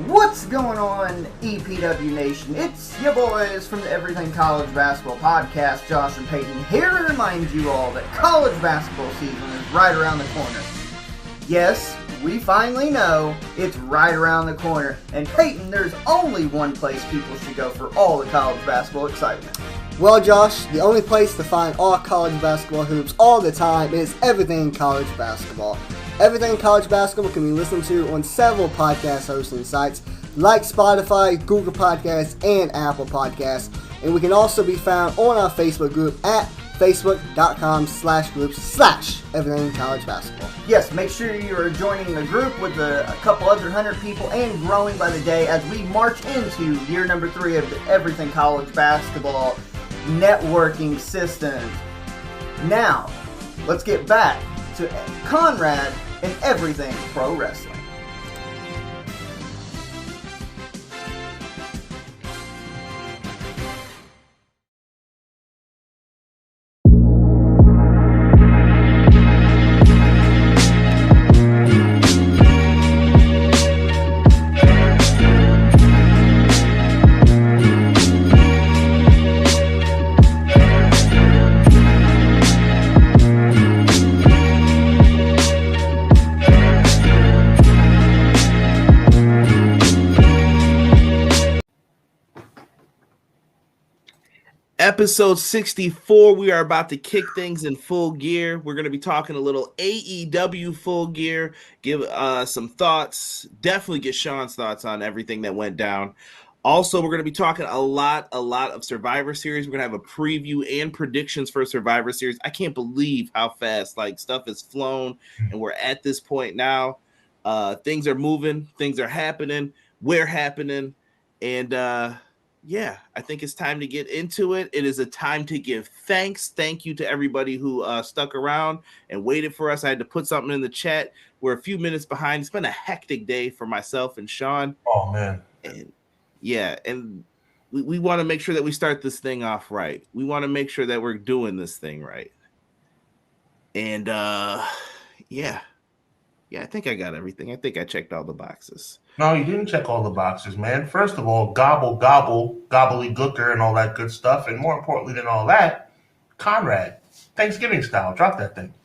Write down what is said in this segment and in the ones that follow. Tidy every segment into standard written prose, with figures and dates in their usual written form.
What's going on, EPW Nation? It's your boys from the Everything College Basketball Podcast, Josh and Peyton, here to remind you all that college basketball season is right around the corner. Yes, we finally know it's right around the corner, and Peyton, there's only one place people should go for all the college basketball excitement. Well, Josh, the only place to find all college basketball hoops all the time is Everything College Basketball. Everything College Basketball can be listened to on several podcast hosting sites like Spotify, Google Podcasts, and Apple Podcasts. And we can also be found on our Facebook group at facebook.com/groups/Everything College Basketball. Yes, make sure you are joining the group with a couple other 100 people and growing by the day as we march into year number 3 of the Everything College Basketball networking system. Now, let's get back to Conrad and Everything Pro Wrestling. Episode 64, we are about to kick things in full gear. We're going to be talking a little AEW full gear, give some thoughts, definitely get Sean's thoughts on everything that went down. Also, we're going to be talking a lot of Survivor Series. We're going to have a preview and predictions for Survivor Series. I can't believe how fast stuff has flown, and we're at this point now. Things are moving, things are happening, we're happening, and yeah, I think it's time to get into it. It is a time to give thanks. Thank you to everybody who stuck around and waited for us. I had to put something in the chat. We're a few minutes behind. It's been a hectic day for myself and Sean. Oh, man. And yeah, and we want to make sure that we start this thing off right. We want to make sure that we're doing this thing right. And yeah, I think I got everything. I think I checked all the boxes. No, you didn't check all the boxes, man. First of all, gobble, gobbledygooker, and all that good stuff. And more importantly than all that, Conrad, Thanksgiving style. Drop that thing.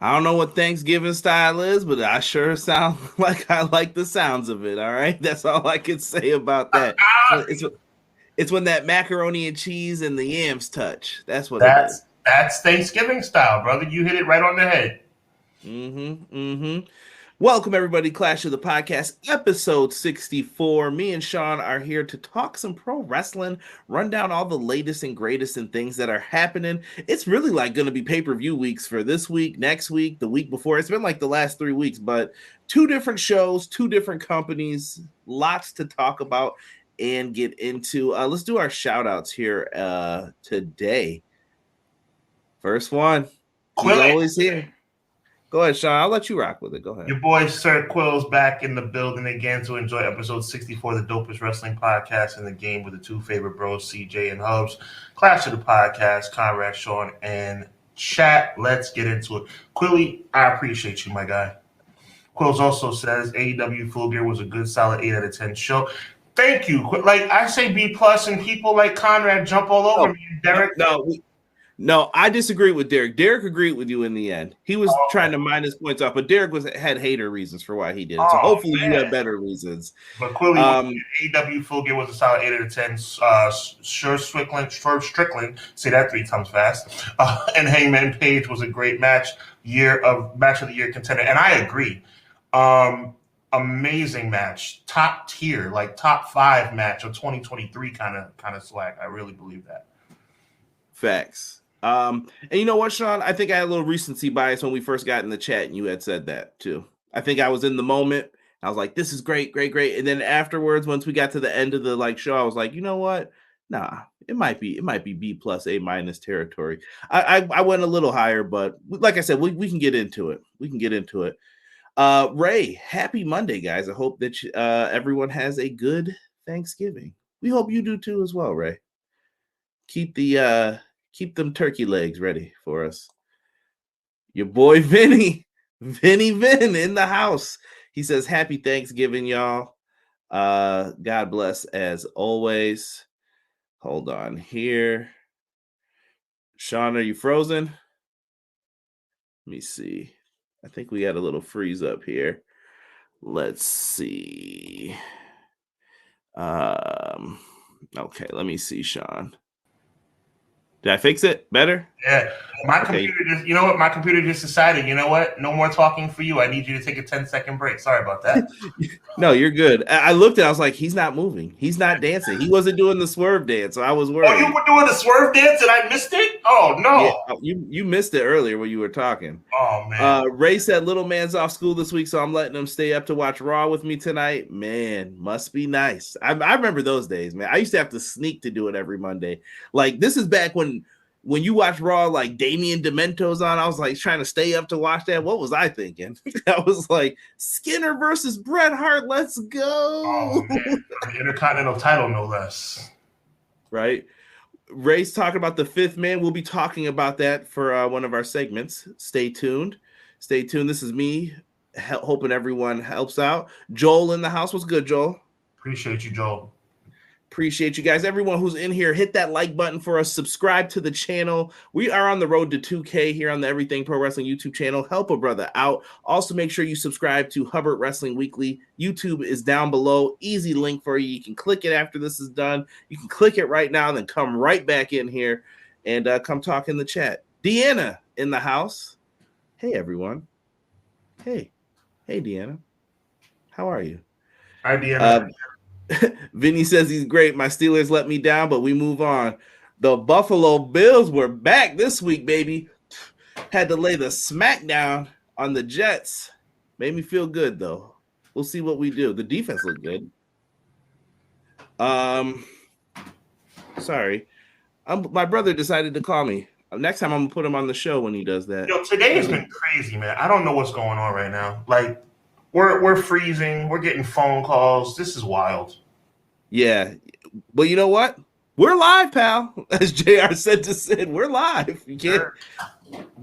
I don't know what Thanksgiving style is, but I sure sound like I like the sounds of it. All right. That's all I can say about that. It's when that macaroni and cheese and the yams touch. That's what it is. That's Thanksgiving style, brother. You hit it right on the head. Welcome, everybody. Clash of the Podcast, episode 64. Me and Sean are here to talk some pro wrestling, run down all the latest and greatest and things that are happening. It's really going to be pay-per-view weeks for this week, next week, the week before. It's been the last 3 weeks, but 2 different shows, 2 different companies, lots to talk about and get into. Let's do our shout-outs here today. First one. He's always here. Go ahead, Sean. I'll let you rock with it. Go ahead. Your boy Sir Quill's back in the building again to enjoy episode 64, the dopest wrestling podcast in the game with the 2 favorite bros, CJ and Hubbs. Clash of the Podcast, Conrad, Sean, and chat. Let's get into it. Quilly, I appreciate you, my guy. Quills also says AEW Full Gear was a good, solid 8 out of 10 show. Thank you. I say B+, and people like Conrad jump all over me. Derek. No, I disagree with Derek. Derek agreed with you in the end. He was trying to minus points off, but Derek had hater reasons for why he did it. So hopefully you have better reasons. But clearly, AEW Full Gear was a solid 8 out of 10. Sure Strickland, say that 3 times fast. And Hangman Page was a great match of the year contender, and I agree. Amazing match, top tier, top 5 match of 2023 kind of swag. I really believe that. Facts. And you know what, Sean? I think I had a little recency bias when we first got in the chat and you had said that too. I think I was in the moment. I was like, this is great. And then afterwards, once we got to the end of the show, I was like, you know what? Nah, It might be B plus A minus territory. I went a little higher, but like I said, we can get into it. Ray, happy Monday, guys. I hope that everyone has a good Thanksgiving. We hope you do too as well, Ray. Keep them turkey legs ready for us. Your boy Vinny Vin in the house. He says, happy Thanksgiving, y'all. God bless as always. Hold on here. Sean, are you frozen? Let me see. I think we got a little freeze up here. Let's see. Okay, let me see, Sean. Did I fix it better? Yeah. Computer just, you know what? My computer just decided, you know what? No more talking for you. I need you to take a 10-second break. Sorry about that. No, you're good. I looked at it. I was like, he's not moving. He's not dancing. He wasn't doing the swerve dance, so I was worried. Oh, you were doing the swerve dance and I missed it? Oh, no. Yeah, you missed it earlier when you were talking. Oh, man. Ray said little man's off school this week, so I'm letting him stay up to watch Raw with me tonight. Man, must be nice. I remember those days, man. I used to have to sneak to do it every Monday. Like, this is back when you watch Raw, like Damian Demento's on, I was like trying to stay up to watch that. What was I thinking? I was like, Skinner versus Bret Hart, let's go. Oh, man. The Intercontinental title, no less. Right. Ray's talking about the fifth man. We'll be talking about that for one of our segments. Stay tuned. This is me hoping everyone helps out. Joel in the house. What's good, Joel? Appreciate you, Joel. Appreciate you guys. Everyone who's in here, hit that like button for us. Subscribe to the channel. We are on the road to 2K here on the Everything Pro Wrestling YouTube channel. Help a brother out. Also, make sure you subscribe to Hubbard Wrestling Weekly. YouTube is down below. Easy link for you. You can click it after this is done. You can click it right now, then come right back in here and come talk in the chat. Deanna in the house. Hey, everyone. Hey, Deanna. How are you? Hi, Deanna. Vinny says he's great. My Steelers let me down, but we move on. The Buffalo Bills were back this week, baby. Had to lay the smackdown on the Jets. Made me feel good, though. We'll see what we do. The defense looked good. Sorry. My brother decided to call me. Next time I'm going to put him on the show when he does that. Today has been crazy, man. I don't know what's going on right now. Like, we're freezing. We're getting phone calls. This is wild. Yeah. Well, you know what? We're live, pal. As JR said to Sid, we're live. You can't. Sure.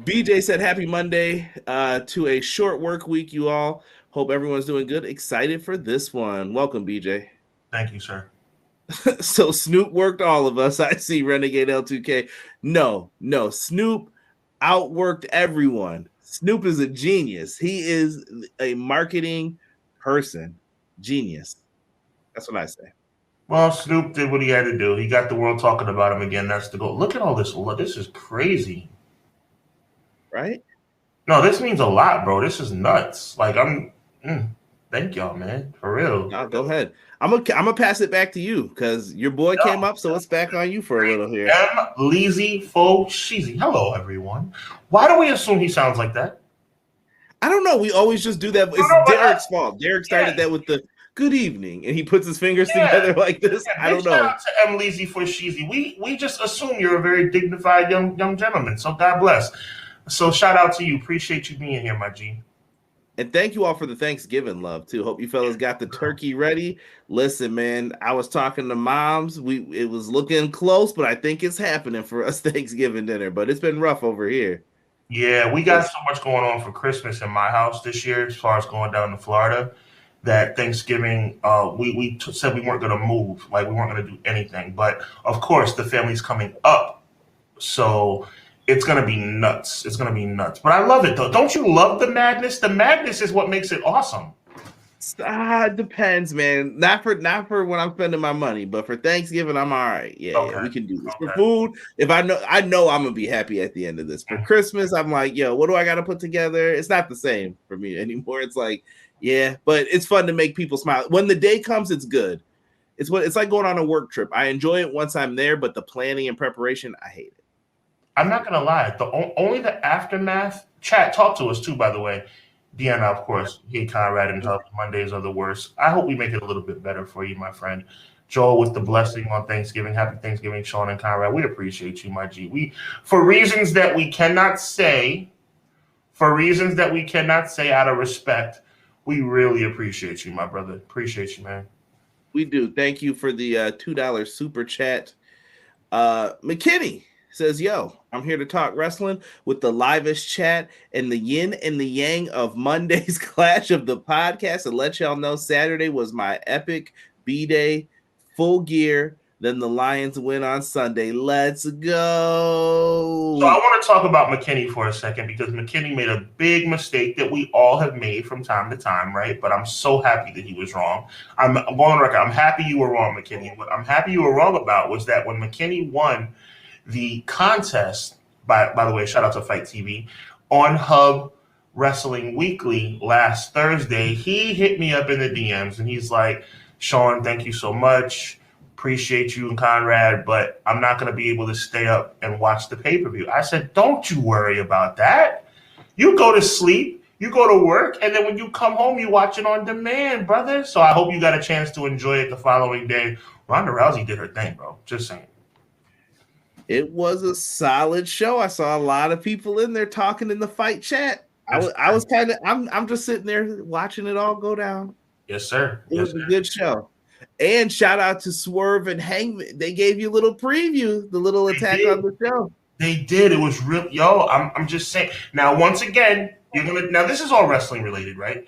BJ said, happy Monday to a short work week, you all. Hope everyone's doing good. Excited for this one. Welcome, BJ. Thank you, sir. So Snoop worked all of us. I see Renegade L2K. No. Snoop outworked everyone. Snoop is a genius. He is a marketing person. Genius. That's what I say. Well, Snoop did what he had to do. He got the world talking about him again. That's the goal. Look at all this. This is crazy. Right? No, this means a lot, bro. This is nuts. Like, thank y'all, man. For real. No, go ahead. I'm gonna pass it back to you because your boy came up, so it's back on you for a little here. Leezy Fo Sheezy. Hello, everyone. Why do we assume he sounds like that? I don't know. We always just do that. It's Derek's fault. Derek started that with the good evening, and he puts his fingers together like this. I don't know. Shout out to Leezy Fo Sheezy. We just assume you're a very dignified young gentleman. So God bless. So shout out to you. Appreciate you being here, my G. And thank you all for the Thanksgiving love, too. Hope you fellas got the turkey ready. Listen, man, I was talking to moms. It was looking close, but I think it's happening for us Thanksgiving dinner. But it's been rough over here. Yeah, we got so much going on for Christmas in my house this year as far as going down to Florida that Thanksgiving, we said we weren't going to move. Like, we weren't going to do anything. But, of course, the family's coming up. So it's going to be nuts. It's going to be nuts. But I love it, though. Don't you love the madness? The madness is what makes it awesome. It depends, man. Not for when I'm spending my money, but for Thanksgiving, I'm all right. Yeah, we can do this. For food, if I know I'm going to be happy at the end of this. For Christmas, I'm like, yo, what do I got to put together? It's not the same for me anymore. It's like, yeah, but it's fun to make people smile. When the day comes, it's good. It's like going on a work trip. I enjoy it once I'm there, but the planning and preparation, I hate it. I'm not going to lie. Only the aftermath. Chat, talk to us too, by the way. Deanna, of course. Hey, Conrad and Hub. Mondays are the worst. I hope we make it a little bit better for you, my friend. Joel with the blessing on Thanksgiving. Happy Thanksgiving, Sean and Conrad. We appreciate you, my G. We, for reasons that we cannot say out of respect, we really appreciate you, my brother. Appreciate you, man. We do. Thank you for the $2 super chat. McKinney says, yo, I'm here to talk wrestling with the livest chat and the yin and the yang of Monday's Clash of the podcast, and let y'all know Saturday was my epic B-Day, Full Gear. Then the Lions win on Sunday. Let's go. So I want to talk about McKinney for a second, because McKinney made a big mistake that we all have made from time to time, right? But I'm so happy that he was wrong. I'm going on record. I'm happy you were wrong, McKinney. What I'm happy you were wrong about was that when McKinney won the contest, by the way, shout out to Fight TV, on Hub Wrestling Weekly last Thursday, he hit me up in the DMs and he's like, Sean, thank you so much. Appreciate you and Conrad, but I'm not going to be able to stay up and watch the pay-per-view. I said, don't you worry about that. You go to sleep, you go to work, and then when you come home, you watch it on demand, brother. So I hope you got a chance to enjoy it the following day. Ronda Rousey did her thing, bro. Just saying. It was a solid show. I saw a lot of people in there talking in the fight chat. I was kind of, I'm just sitting there watching it all go down. Yes, sir. It was a good show. And shout out to Swerve and Hangman. They gave you a little preview, the little attack on the show. They did. It was real. Yo, I'm just saying. Now, once again, now this is all wrestling related, right?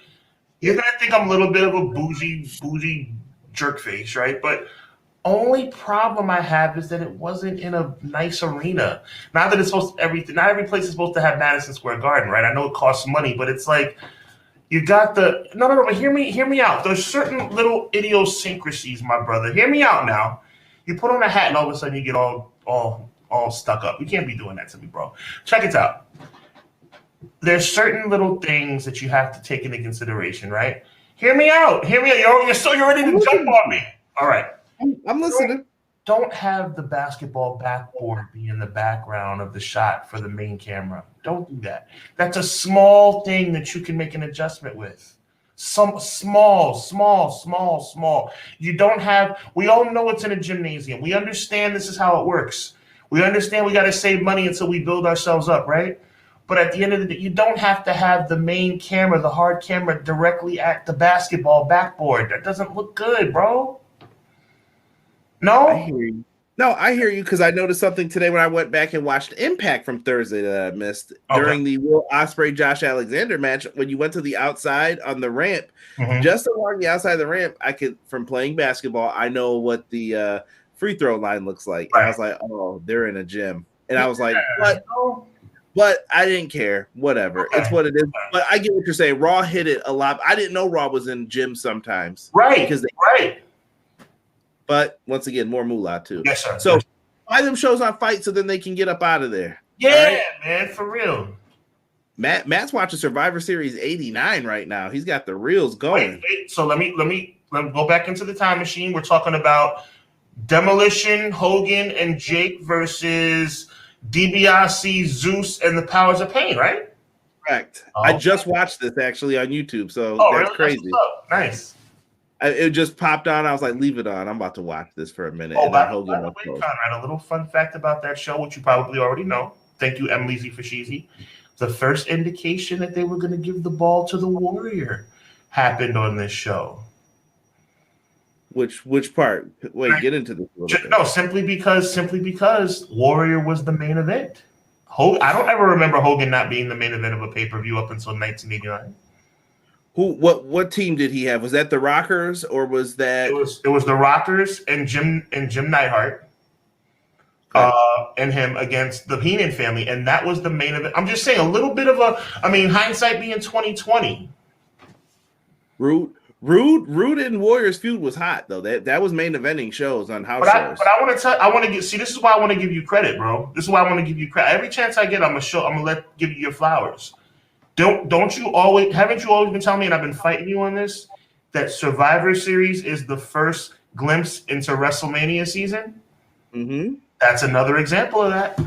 You're gonna think I'm a little bit of a bougie jerk face, right? But only problem I have is that it wasn't in a nice arena. Not that it's supposed to, not every place is supposed to have Madison Square Garden, right? I know it costs money, but it's like, you got the no, but hear me out. There's certain little idiosyncrasies, my brother. Hear me out now. You put on a hat and all of a sudden you get all stuck up. You can't be doing that to me, bro. Check it out. There's certain little things that you have to take into consideration, right? Hear me out. You're ready to jump on me. All right. I'm listening. Don't have the basketball backboard be in the background of the shot for the main camera. Don't do that. That's a small thing that you can make an adjustment with. Some small. You don't have, we all know it's in a gymnasium. We understand this is how it works. We understand we got to save money until we build ourselves up, right? But at the end of the day, you don't have to have the main camera, the hard camera, directly at the basketball backboard. That doesn't look good, bro. No? I hear you. No, I hear you, because I noticed something today when I went back and watched Impact from Thursday that I missed during the Will Ospreay Josh Alexander match. When you went to the outside on the ramp, just along the outside of the ramp, I could, from playing basketball, I know what the free throw line looks like. Right. And I was like, oh, they're in a gym. And I was like, what? But I didn't care. Whatever. Okay. It's what it is. But I get what you're saying. Raw hit it a lot. I didn't know Raw was in gyms sometimes. Right. Right. But once again, more moolah too. Yes, sir. So buy them shows on Fight so then they can get up out of there. Yeah, right? Man, for real. Matt's watching Survivor Series 89 right now. He's got the reels going. Wait. So let me go back into the time machine. We're talking about Demolition, Hogan, and Jake versus DiBiase, Zeus, and the Powers of Pain, right? Correct. I just watched this actually on YouTube, so that's really? crazy. That's nice. It just popped on. I was like, leave it on. I'm about to watch this for a minute. By the way, Conrad, a little fun fact about that show, which you probably already know. Thank you, Emily Z. Fashizi. The first indication that they were going to give the ball to the Warrior happened on this show. Which part? Wait, get into this. No, simply because Warrior was the main event. I don't ever remember Hogan not being the main event of a pay-per-view up until 1989. What team did he have? Was that the Rockers or was that? It was the Rockers and Jim Neidhart, and him against the Heenan family, and that was the main event. I'm just saying a little bit of hindsight being 2020. Rude and Warriors feud was hot though. That was main eventing shows on house shows. But this is why I want to give you credit, bro. This is why I want to give you credit. Every chance I get, I'm gonna give you your flowers. Haven't you always been telling me, and I've been fighting you on this, that Survivor Series is the first glimpse into WrestleMania season? Mm-hmm. That's another example of that.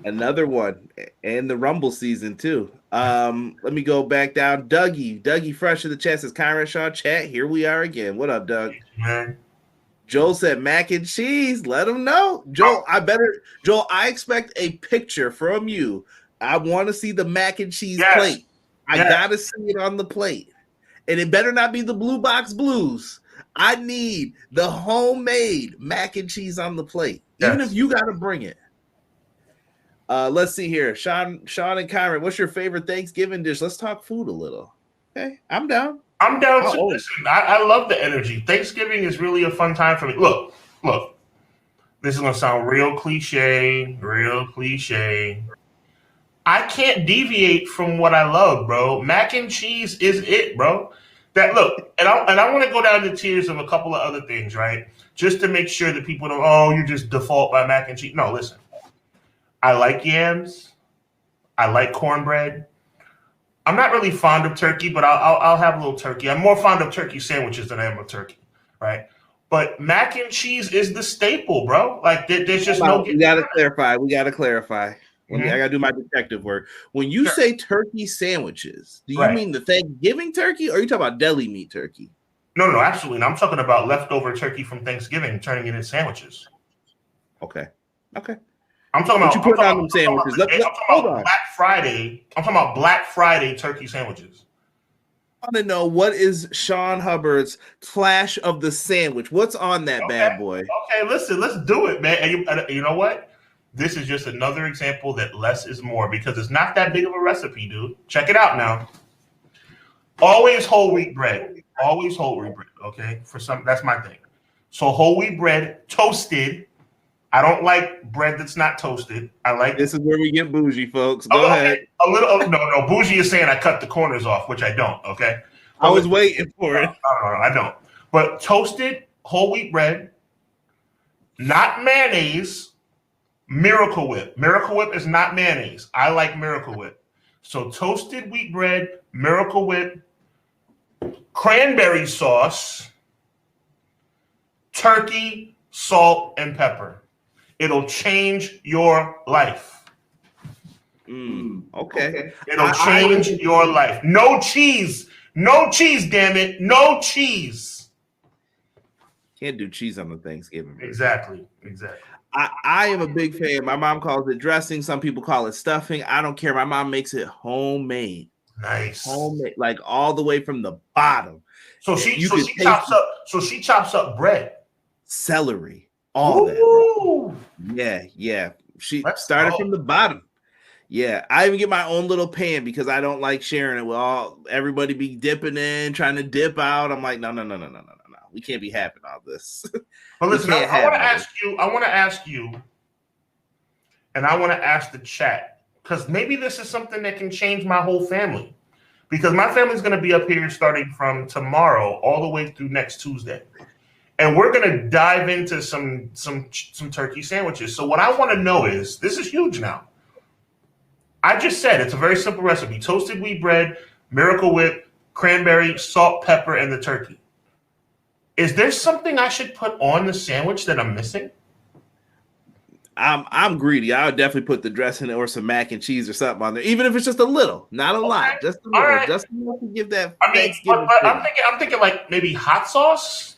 Another one. And the Rumble season too. Let me go back down. Dougie fresh in the chat says, Conrad Shaw chat, here we are again. What up, Doug? Man. Joel said mac and cheese. Let him know. Joel, I expect a picture from you. I want to see the mac and cheese plate. I gotta see it on the plate. And it better not be the Blue Box Blues. I need the homemade mac and cheese on the plate. Even if you gotta bring it. Let's see here. Sean and Kyron, what's your favorite Thanksgiving dish? Let's talk food a little. Okay, I'm down. I'm down to listen. I love the energy. Thanksgiving is really a fun time for me. Look. This is gonna sound real cliche. I can't deviate from what I love, bro. Mac and cheese is it, bro. And I want to go down the tiers of a couple of other things, right? Just to make sure that people don't, you just default by mac and cheese. No, listen. I like yams. I like cornbread. I'm not really fond of turkey, but I'll have a little turkey. I'm more fond of turkey sandwiches than I am of turkey, right? But mac and cheese is the staple, bro. Like there's just no. We gotta clarify. I gotta do my detective work. When you say turkey sandwiches, do you mean the Thanksgiving turkey, or are you talking about deli meat turkey? No, absolutely. I'm talking about leftover turkey from Thanksgiving, turning it into sandwiches. Okay. I'm talking about. You put on them sandwiches. I'm talking about Black Friday. I'm talking about Black Friday turkey sandwiches. I want to know, what is Sean Hubbard's Clash of the Sandwich? What's on that bad boy? Okay, listen, let's do it, man. And you know what? This is just another example that less is more, because it's not that big of a recipe, dude. Check it out now. Always whole wheat bread. Okay, that's my thing. So whole wheat bread, toasted. I don't like bread that's not toasted. This is where we get bougie, folks. Go ahead. A little. No. Bougie is saying I cut the corners off, which I don't. Okay. I was waiting for it. No, I don't. But toasted whole wheat bread, not mayonnaise. Miracle Whip. Miracle Whip is not mayonnaise. I like Miracle Whip. So toasted wheat bread, Miracle Whip, cranberry sauce, turkey, salt, and pepper. It'll change your life. Okay. It'll change your life. No cheese. No cheese, damn it. No cheese. Can't do cheese on the Thanksgiving. Exactly. I am a big fan. My mom calls it dressing. Some people call it stuffing. I don't care. My mom makes it homemade. Nice. Homemade, like all the way from the bottom. So she chops up bread. Celery. All that. Yeah. She started from the bottom. Yeah. I even get my own little pan because I don't like sharing it with everybody be dipping in, trying to dip out. I'm like, no. We can't be having all this. But listen, I want to ask you, and I want to ask the chat, because maybe this is something that can change my whole family. Because my family's going to be up here starting from tomorrow all the way through next Tuesday. And we're going to dive into some turkey sandwiches. So what I want to know is, this is huge now. I just said it's a very simple recipe. Toasted wheat bread, Miracle Whip, cranberry, salt, pepper, and the turkey. Is there something I should put on the sandwich that I'm missing? I'm greedy. I would definitely put the dressing or some mac and cheese or something on there, even if it's just a little, not a lot, just a little, just enough to give that. Thanksgiving. I'm thinking like maybe hot sauce.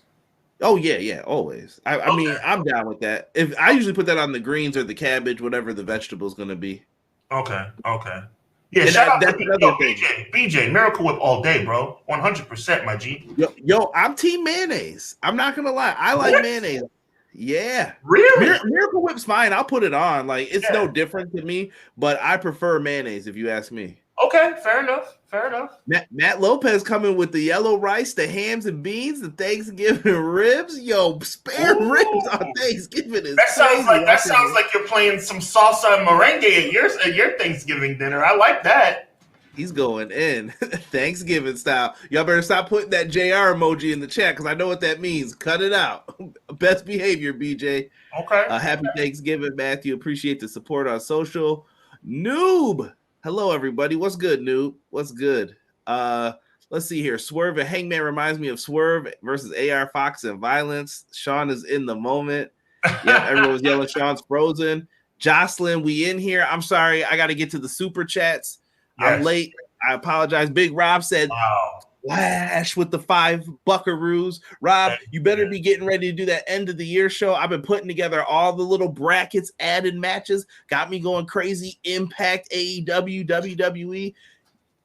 Oh yeah, always. I mean, I'm down with that. If I usually put that on the greens or the cabbage, whatever the vegetable is going to be. Okay. Yeah, and shout out to BJ, Miracle Whip all day, bro. 100%, my G. Yo, I'm team mayonnaise. I'm not gonna lie. I like mayonnaise. Yeah. Really? Miracle Whip's fine. I'll put it on. Like, it's no different to me, but I prefer mayonnaise if you ask me. Okay, fair enough. Matt Lopez coming with the yellow rice, the hams and beans, the Thanksgiving ribs. Yo, spare ribs on Thanksgiving is that sounds like you're playing some salsa and merengue at your Thanksgiving dinner. I like that. He's going in Thanksgiving style. Y'all better stop putting that JR emoji in the chat because I know what that means. Cut it out. Best behavior, BJ. Okay. Happy Thanksgiving, Matthew. Appreciate the support on social. Noob. Hello, everybody. What's good, Noob? What's good? Let's see here. Swerve and Hangman reminds me of Swerve versus AR Fox and Violence. Sean is in the moment. Yeah, everyone was yelling Sean's frozen. Jocelyn, we in here. I'm sorry. I got to get to the super chats. Yes. I'm late. I apologize. Big Rob said, splash with the 5 buckaroos. Rob, you better be getting ready to do that end of the year show. I've been putting together all the little brackets, added matches, got me going crazy. Impact, AEW, WWE.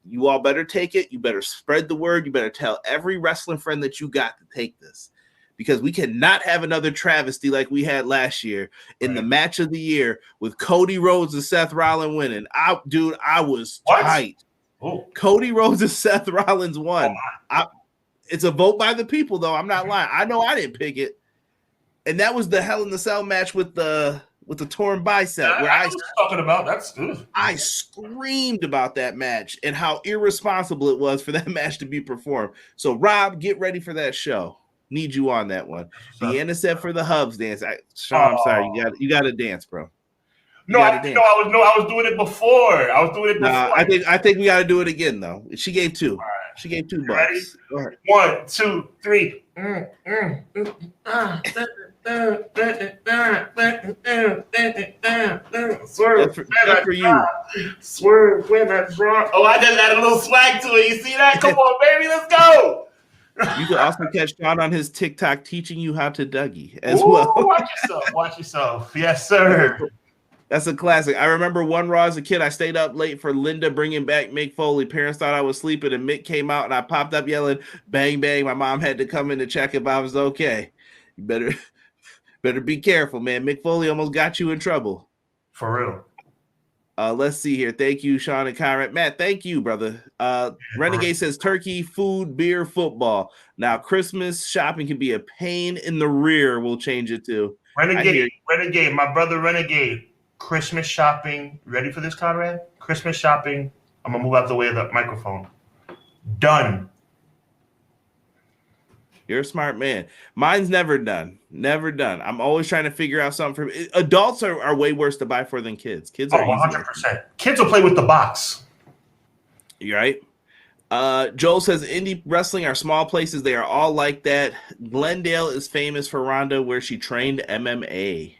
You all better take it. You better spread the word. You better tell every wrestling friend that you got to take this, because we cannot have another travesty like we had last year in the match of the year with Cody Rhodes and Seth Rollins winning. I was tight. Oh. Cody Rhodes and Seth Rollins won. It's a vote by the people, though. I'm not lying. I know I didn't pick it. And that was the Hell in the Cell match with the torn bicep. I was talking about. That's good. I screamed about that match and how irresponsible it was for that match to be performed. So, Rob, get ready for that show. Need you on that one. Deanna said for the Hubs dance. Sean, I'm sorry. You got to dance, bro. I was doing it before. I think we got to do it again, though. She gave 2. Right. She gave 2 bucks. 1, 2, 3. Swerve for you. Swerve when I draw. Oh, I just got a little swag to it. You see that? Come on, baby, let's go. You can also catch Sean on his TikTok teaching you how to Dougie as well. Watch yourself. Yes, sir. That's a classic. I remember one Raw as a kid. I stayed up late for Linda bringing back Mick Foley. Parents thought I was sleeping, and Mick came out, and I popped up yelling, "Bang, bang." My mom had to come in to check if I was okay. You better be careful, man. Mick Foley almost got you in trouble. For real. Let's see here. Thank you, Sean and Conrad. Matt, thank you, brother. Renegade says turkey, food, beer, football. Now, Christmas shopping can be a pain in the rear. We'll change it to. Renegade, my brother Renegade. Christmas shopping. Ready for this, Conrad? Christmas shopping. I'm going to move out the way of the microphone. Done. You're a smart man. Mine's never done. Never done. I'm always trying to figure out something for adults are way worse to buy for than kids. Kids are 100%. Kids will play with the box. You're right. Joel says indie wrestling are small places. They are all like that. Glendale is famous for Ronda, where she trained MMA.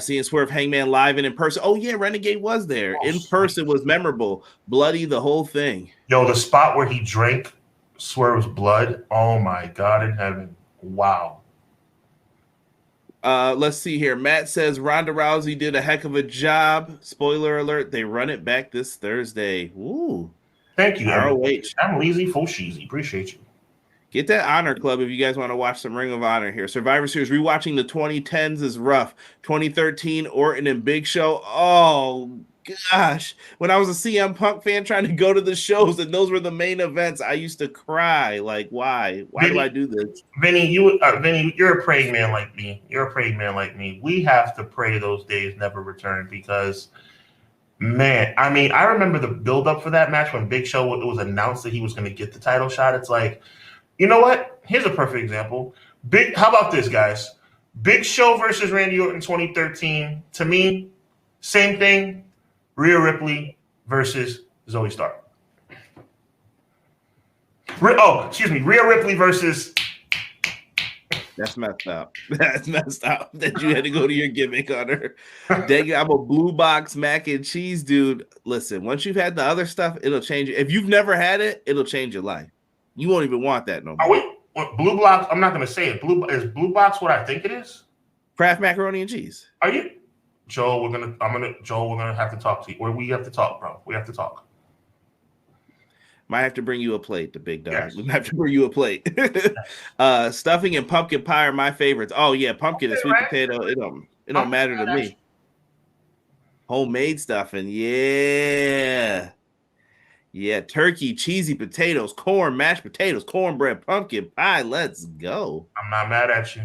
Seeing Swerve Hangman live and in person. Oh yeah, Renegade was there. In person was memorable. Bloody, the whole thing. Yo, the spot where he drank Swerve's blood. Oh my God in heaven. Wow. Let's see here. Matt says Ronda Rousey did a heck of a job. Spoiler alert, they run it back this Thursday. Ooh. Thank you. ROH. I'm lazy, full cheesy. Appreciate you. Get that Honor Club if you guys want to watch some Ring of Honor here. Survivor Series rewatching the 2010s is rough. 2013 Orton and Big Show. Oh gosh, when I was a CM Punk fan trying to go to the shows and those were the main events, I used to cry. Like, why? Vinny, do I do this? Vinny, you're a praying man like me. We have to pray those days never return because, man, I mean, I remember the build up for that match when Big Show, it was announced that he was going to get the title shot. It's like, you know what? Here's a perfect example. How about this, guys? Big Show versus Randy Orton 2013. To me, same thing. Rhea Ripley versus Zoe Stark. Rhea Ripley versus. That's messed up. That's messed up that you had to go to your gimmick on her. Dang it, I'm a blue box mac and cheese dude. Listen, once you've had the other stuff, it'll change you. If you've never had it, it'll change your life. You won't even want that no more. Blue box? I'm not going to say it. Is blue box what I think it is? Kraft macaroni and cheese. Are you? Joel, we're gonna have to talk to you. We have to talk, bro. We have to talk. Might have to bring you a plate, the big dog. Yes. We might have to bring you a plate. Stuffing and pumpkin pie are my favorites. Oh yeah, pumpkin and sweet potato. It don't matter to me. Homemade stuffing, yeah. Yeah, turkey, cheesy potatoes, corn, mashed potatoes, cornbread, pumpkin pie. Let's go. I'm not mad at you.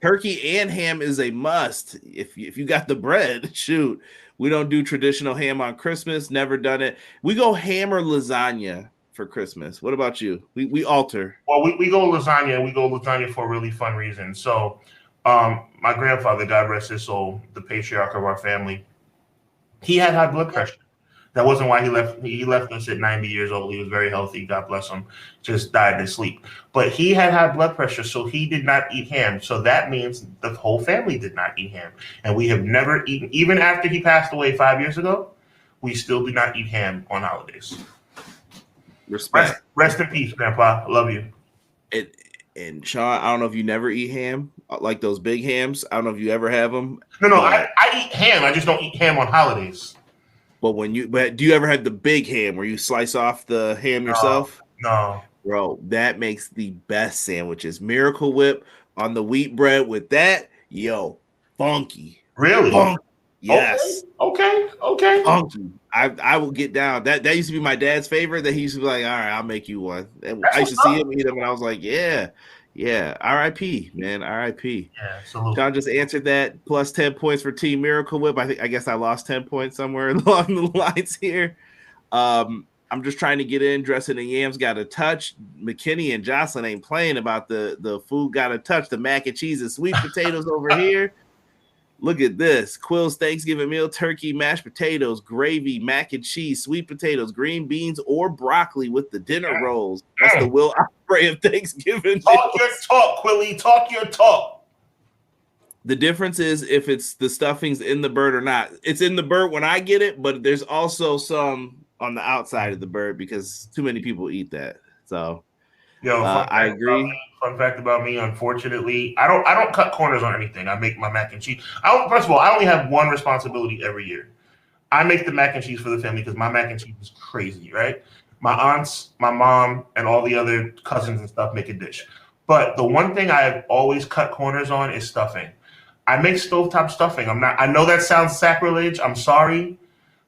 Turkey and ham is a must. If you got the bread, shoot. We don't do traditional ham on Christmas. Never done it. We go ham or lasagna for Christmas. What about you? We alter. Well, we go lasagna. We go lasagna for a really fun reason. So, my grandfather, God rest his soul, the patriarch of our family, he had high blood pressure. That wasn't why he left. He left us at 90 years old. He was very healthy. God bless him. Just died in his sleep. But he had high blood pressure, so he did not eat ham. So that means the whole family did not eat ham. And we have never eaten, even after he passed away 5 years ago, we still do not eat ham on holidays. Respect. Rest in peace, Grandpa. I love you. And Sean, I don't know if you never eat ham, like those big hams. I don't know if you ever have them. No, I eat ham. I just don't eat ham on holidays. But do you ever have the big ham where you slice off the ham yourself? No. Bro, that makes the best sandwiches. Miracle Whip on the wheat bread with that, funky. Really? Funky. Yes. Okay. Funky. I will get down. That used to be my dad's favorite. That he used to be like, all right, I'll make you one. And I used to see him eat them, and I was like, yeah. R.I.P. man. R.I.P. Yeah, absolutely. John just answered that. Plus 10 points for Team Miracle Whip. I guess I lost 10 points somewhere along the lines here. I'm just trying to get in. Dressing the yams got a touch. McKinney and Jocelyn ain't playing about the food got a touch. The mac and cheese and sweet potatoes over here. Look at this. Quill's Thanksgiving meal, turkey, mashed potatoes, gravy, mac and cheese, sweet potatoes, green beans, or broccoli with the dinner rolls. That's the Will Ospreay of Thanksgiving. Talk your talk, Quilly. Talk your talk. The difference is if it's the stuffing's in the bird or not. It's in the bird when I get it, but there's also some on the outside of the bird because too many people eat that. So I agree. Fun fact about me, unfortunately, I don't cut corners on anything. I make my mac and cheese. First of all, I only have one responsibility every year. I make the mac and cheese for the family because my mac and cheese is crazy, right? My aunts, my mom, and all the other cousins and stuff make a dish. But the one thing I've always cut corners on is stuffing. I make stovetop stuffing. I know that sounds sacrilege. I'm sorry.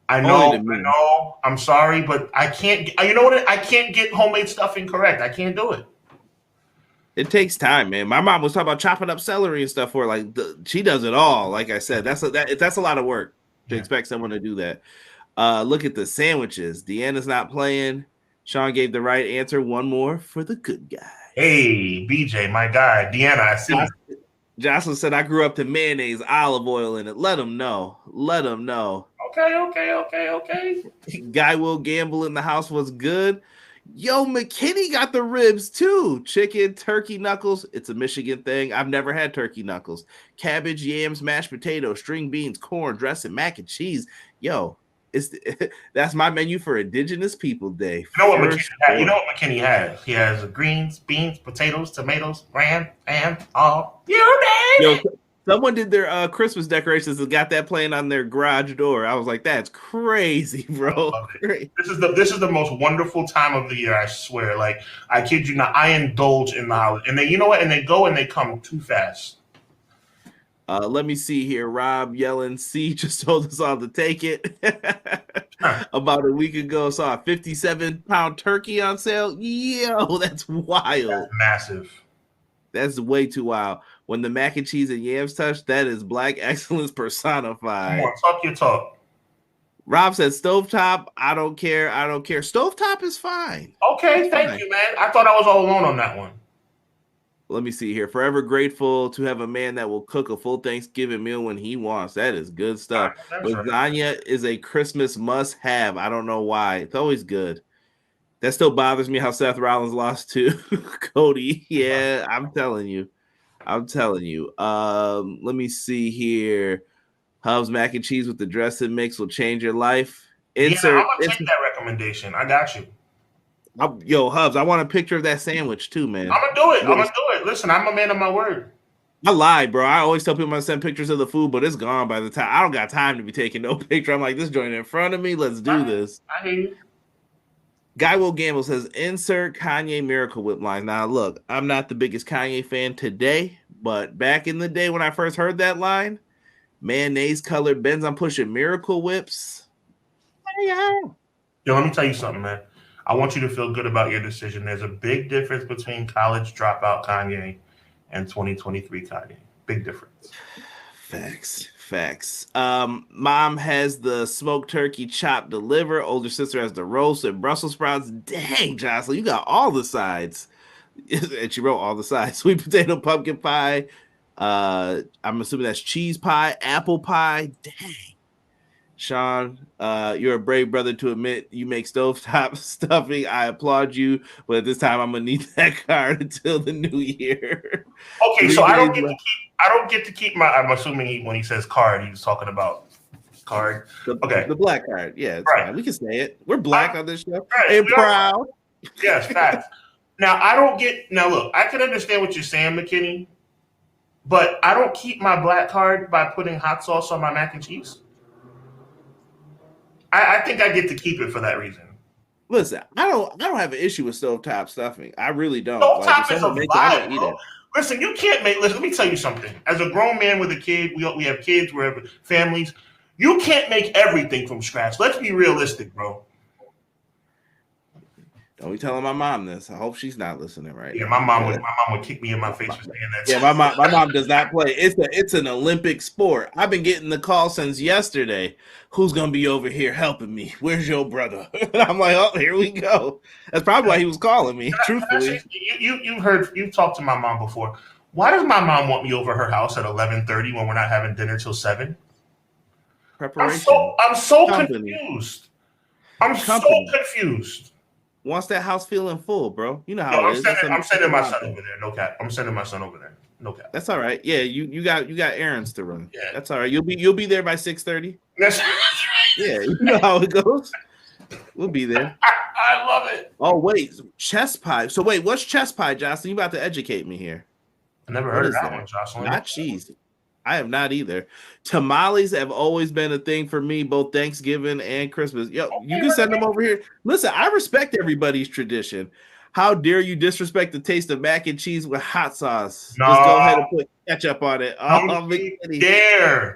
I know. I'm sorry, but I can't. You know what? I can't get homemade stuffing correct. I can't do it. It takes time, man. My mom was talking about chopping up celery and stuff for her. Like she does it all. Like I said, that's a lot of work to expect someone to do that. Look at the sandwiches. Deanna's not playing. Sean gave the right answer. One more for the good guy. Hey, BJ, my guy. Deanna, I see. Jocelyn said, I grew up to mayonnaise, olive oil in it. Let them know. Okay. Guy Will Gamble in the house was good. Yo, McKinney got the ribs too. Chicken, turkey knuckles. It's a Michigan thing. I've never had turkey knuckles. Cabbage, yams, mashed potatoes, string beans, corn, dressing, mac and cheese. Yo, that's my menu for Indigenous People Day. You know what McKinney has? He has greens, beans, potatoes, tomatoes, ram, and all. You name it. Someone did their Christmas decorations and got that playing on their garage door. I was like, that's crazy, bro. This is the most wonderful time of the year, I swear. Like, I kid you not, I indulge in the holiday. And then, you know what? And they go and they come too fast. Let me see here. Rob Yellen C just told us all to take it. About a week ago, saw a 57-pound turkey on sale. Yo, that's wild. That's massive. That's way too wild. When the mac and cheese and yams touch, that is black excellence personified. Come on, talk your talk. Rob said stovetop. I don't care. Stovetop is fine. Okay, thank you, man. I thought I was all alone on that one. Let me see here. Forever grateful to have a man that will cook a full Thanksgiving meal when he wants. That is good stuff. Lasagna is a Christmas must-have. I don't know why. It's always good. That still bothers me how Seth Rollins lost to Cody. Yeah, I'm telling you. Let me see here. Hub's mac and cheese with the dressing mix will change your life. I'm gonna take that recommendation. I got you. Yo, Hubs, I want a picture of that sandwich too, man. I'm gonna do it. Listen, I'm a man of my word. I lied, bro. I always tell people I send pictures of the food, but it's gone by the time. I don't got time to be taking no picture. I'm like, this joint in front of me. Let's do this. I hear you. Guy Will Gamble says, insert Kanye Miracle Whip line. Now, look, I'm not the biggest Kanye fan today, but back in the day when I first heard that line, mayonnaise-colored Benz, I'm pushing Miracle Whips. Yo, let me tell you something, man. I want you to feel good about your decision. There's a big difference between college dropout Kanye and 2023 Kanye. Big difference. Facts. Mom has the smoked turkey chopped deliver. Older sister has the roast and Brussels sprouts. Dang, Jocelyn, you got all the sides. And she wrote all the sides. Sweet potato pumpkin pie. I'm assuming that's cheese pie, apple pie. Dang. Sean, you're a brave brother to admit you make stovetop stuffing. I applaud you, but at this time I'm gonna need that card until the new year. Okay, so I don't get to keep my. I'm assuming when he says card, he's talking about card. The black card. Yeah, it's right. fine. We can say it. We're black on this show. Right. And proud. Yes, facts. Now I don't get. Now look, I can understand what you're saying, McKinney, but I don't keep my black card by putting hot sauce on my mac and cheese. I think I get to keep it for that reason. Listen, I don't have an issue with stovetop stuffing. I really don't. Like, if Stovetop is a someone makes it, I'm gonna vibe, eat bro. it. Listen, you can't make. Listen, let me tell you something. As a grown man with a kid, we have kids, we have families. You can't make everything from scratch. Let's be realistic, bro. Don't be telling my mom this. I hope she's not listening right Yeah, now. my mom would kick me in my face for saying that. Yeah, my mom does not play. It's an Olympic sport. I've been getting the call since yesterday. Who's gonna be over here helping me? Where's your brother? I'm like, oh, here we go. That's probably why he was calling me. Truthfully, You've talked to my mom before. Why does my mom want me over her house at 11:30 when we're not having dinner till 7? preparation. I'm so Company. confused. I'm Company. so confused. Wants that house feeling full, bro. You know how No, it is. I'm sending my son over there. No cap. I'm sending my son over there. No cap. That's all right. Yeah, you got errands to run. Yeah. That's all right. You'll be there by 6:30. That's Yeah, you know how it goes. We'll be there. I love it. Oh wait, chest pie. So wait, what's chest pie, Jocelyn? You about to educate me here? I never What heard of is that that? one, Jocelyn. Not cheese. I have not either. Tamales have always been a thing for me, both Thanksgiving and Christmas. Yo, you can send them over here. Listen, I respect everybody's tradition. How dare you disrespect the taste of mac and cheese with hot sauce? No. Just go ahead and put ketchup on it.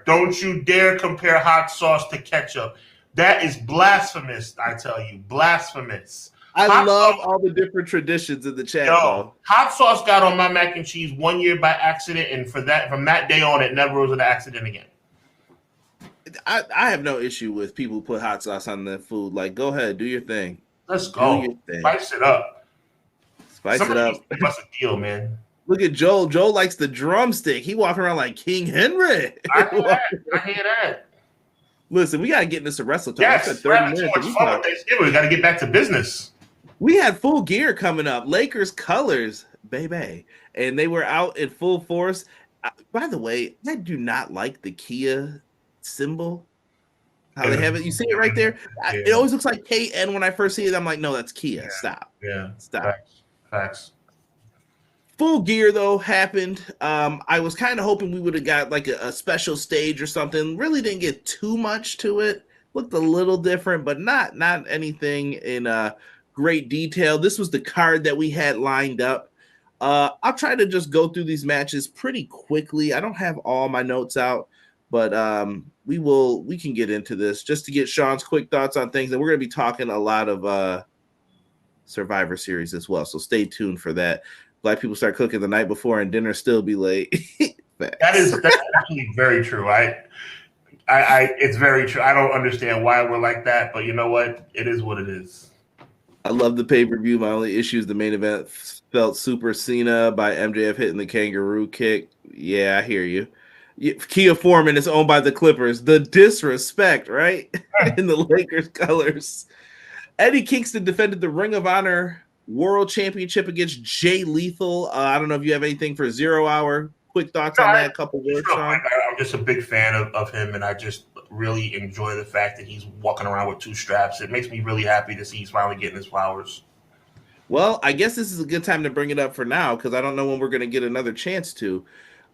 Don't you dare compare hot sauce to ketchup. That is blasphemous, I tell you. Blasphemous. I love all the different traditions in the chat. Yo, hot sauce got on my mac and cheese one year by accident, and from that day on, it never was an accident again. I have no issue with people who put hot sauce on their food. Like, go ahead, do your thing. Let's go. Spice it up. Spice it up. What's a deal, man? Look at Joel. Joel likes the drumstick. He walking around like King Henry. I hear that. Listen, we gotta get into some wrestle talk. Yes, 30 too minutes. much fun with Thanksgiving. We got to get back to business. We had Full Gear coming up. Lakers colors, baby, and they were out in full force. By the way, I do not like the Kia symbol. How they have it. You see it right there? Yeah. It always looks like KN when I first see it. I'm like, no, that's Kia. Yeah. Stop. Yeah. Stop. Facts. Full Gear though happened. I was kind of hoping we would have got like a special stage or something. Really didn't get too much to it. Looked a little different, but not anything in great detail. This was the card that we had lined up. I'll try to just go through these matches pretty quickly. I don't have all my notes out, but we can get into this just to get Sean's quick thoughts on things. And we're going to be talking a lot of Survivor Series as well. So stay tuned for that. Black people start cooking the night before and dinner still be late. That's actually very true. It's very true. I don't understand why we're like that, but you know what? It is what it is. I love the pay-per-view. My only issue is the main event felt Super Cena by MJF hitting the kangaroo kick. Yeah, I hear you. Kia Foreman is owned by the Clippers. The disrespect, right? In the Lakers colors. Eddie Kingston defended the Ring of Honor World Championship against Jay Lethal. I don't know if you have anything for 0 Hour. Quick thoughts on that? A couple words, Sean? I'm just a big fan of him, and I just really enjoy the fact that he's walking around with 2 straps. It makes me really happy to see he's finally getting his flowers. Well, I guess this is a good time to bring it up for now because I don't know when we're going to get another chance to.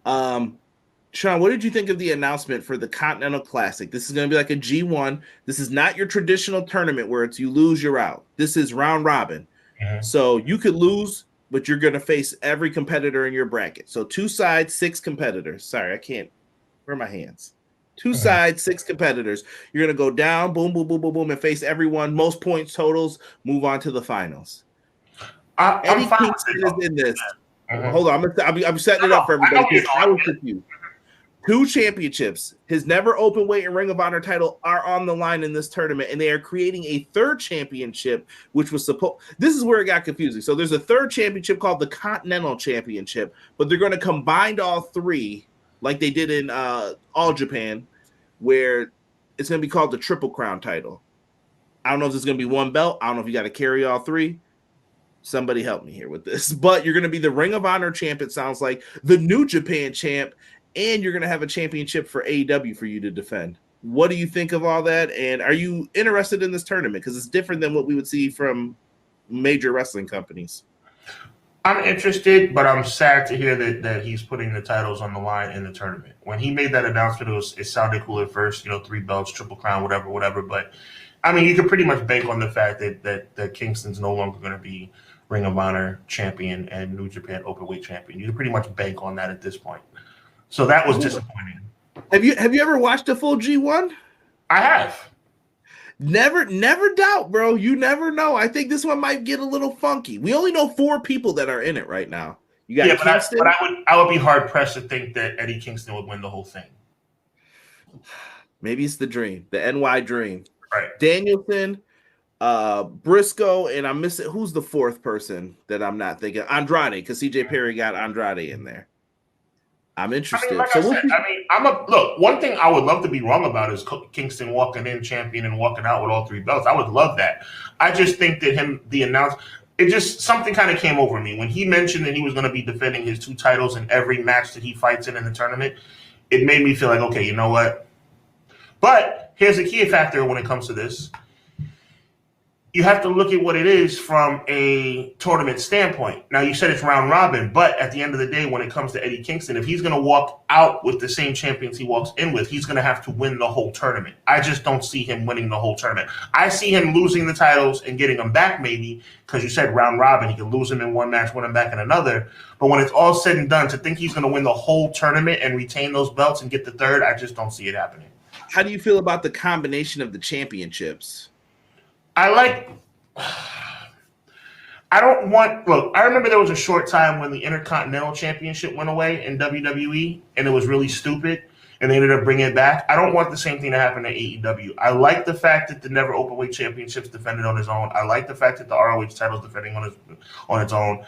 Sean, what did you think of the announcement for the Continental Classic? This is going to be like a G1. This is not your traditional tournament where it's you lose, you're out. This is round robin. Mm-hmm. So you could lose, but you're going to face every competitor in your bracket. So 2 sides, 6 competitors. Sorry, I can't. Where are my hands? 2 sides, 6 competitors. You're going to go down, boom, boom, boom, boom, boom, and face everyone. Most points totals, move on to the finals. Eddie Kingston is in this. Mm-hmm. Hold on, I'm setting it up for everybody because I was confused. 2 championships, his never open weight and Ring of Honor title are on the line in this tournament, and they are creating a 3rd championship, which was supposed. This is where it got confusing. So there's a 3rd championship called the Continental Championship, but they're going to combine all 3 like they did in All Japan, where it's going to be called the Triple Crown title. I don't know if it's going to be 1 belt. I don't know if you got to carry all 3. Somebody help me here with this. But you're going to be the Ring of Honor champ, it sounds like, the New Japan champ, and you're going to have a championship for AEW for you to defend. What do you think of all that? And are you interested in this tournament? Because it's different than what we would see from major wrestling companies. I'm interested, but I'm sad to hear that he's putting the titles on the line in the tournament. When he made that announcement, it sounded cool at first, 3 belts, Triple Crown, whatever. But I mean, you can pretty much bank on the fact that Kingston's no longer going to be Ring of Honor champion and New Japan Openweight champion. You can pretty much bank on that at this point. So that was disappointing. Have you ever watched a full G1? I have. Never doubt, bro. You never know. I think this one might get a little funky. We only know 4 people that are in it right now. You got Kingston. But I would be hard pressed to think that Eddie Kingston would win the whole thing. Maybe it's the dream, the NY dream. Right. Danielson, Briscoe, and I'm missing who's the 4th person that I'm not thinking. Andrade, because CJ Perry got Andrade in there. I'm interested. Look, one thing I would love to be wrong about is Kingston walking in champion and walking out with all 3 belts. I would love that. I just think that something kind of came over me. When he mentioned that he was going to be defending his 2 titles in every match that he fights in the tournament, it made me feel like, okay, you know what? But here's a key factor when it comes to this. You have to look at what it is from a tournament standpoint. Now, you said it's round robin, but at the end of the day, when it comes to Eddie Kingston, if he's going to walk out with the same champions he walks in with, he's going to have to win the whole tournament. I just don't see him winning the whole tournament. I see him losing the titles and getting them back maybe, because you said round robin. He can lose them in one match, win them back in another. But when it's all said and done, to think he's going to win the whole tournament and retain those belts and get the 3rd, I just don't see it happening. How do you feel about the combination of the championships? I remember there was a short time when the Intercontinental Championship went away in WWE, and it was really stupid, and they ended up bringing it back. I don't want the same thing to happen to AEW. I like the fact that the Never Openweight Championship's defended on its own. I like the fact that the ROH title's defending on its own.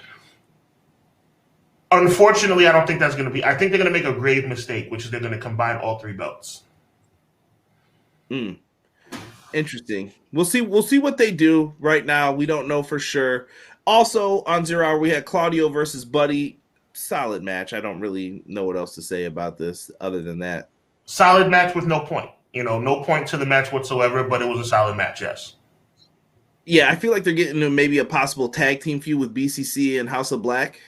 Unfortunately, I don't think that's going to be – I think they're going to make a grave mistake, which is they're going to combine all 3 belts. Interesting. We'll see what they do right now. We don't know for sure. Also on 0 Hour, we had Claudio versus Buddy. Solid match. I don't really know what else to say about this other than that. Solid match with no point. No point to the match whatsoever, but it was a solid match, yes. Yeah, I feel like they're getting to maybe a possible tag team feud with BCC and House of Black.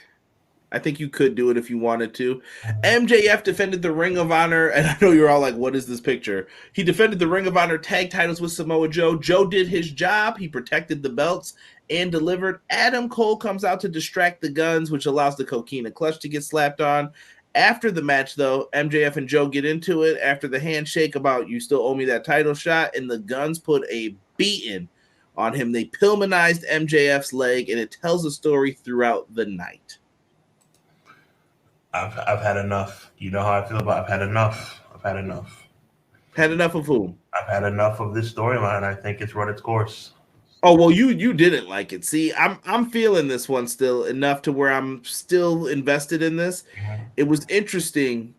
I think you could do it if you wanted to. MJF defended the Ring of Honor, and I know you're all like, what is this picture? He defended the Ring of Honor tag titles with Samoa Joe. Joe did his job. He protected the belts and delivered. Adam Cole comes out to distract the Guns, which allows the Coquina Clutch to get slapped on. After the match, though, MJF and Joe get into it after the handshake about you still owe me that title shot, and the Guns put a beating on him. They Pillmanized MJF's leg, and it tells a story throughout the night. I've had enough. You know how I feel about I've had enough. Had enough of whom? I've had enough of this storyline. I think it's run its course. Oh, well, you didn't like it. See, I'm feeling this one still enough to where I'm still invested in this. Mm-hmm. It was interesting.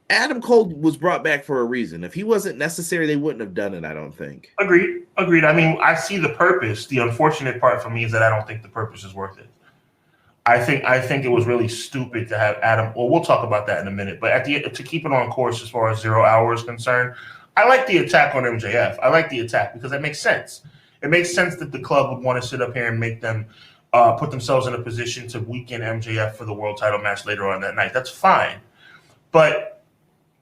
Adam Cole was brought back for a reason. If he wasn't necessary, they wouldn't have done it, I don't think. Agreed. I mean, I see the purpose. The unfortunate part for me is that I don't think the purpose is worth it. I think it was really stupid to have Adam. Well, we'll talk about that in a minute. But to keep it on course as far as 0 Hour is concerned, I like the attack on MJF. I like the attack because it makes sense. It makes sense that the club would want to sit up here and make them put themselves in a position to weaken MJF for the world title match later on that night. That's fine. But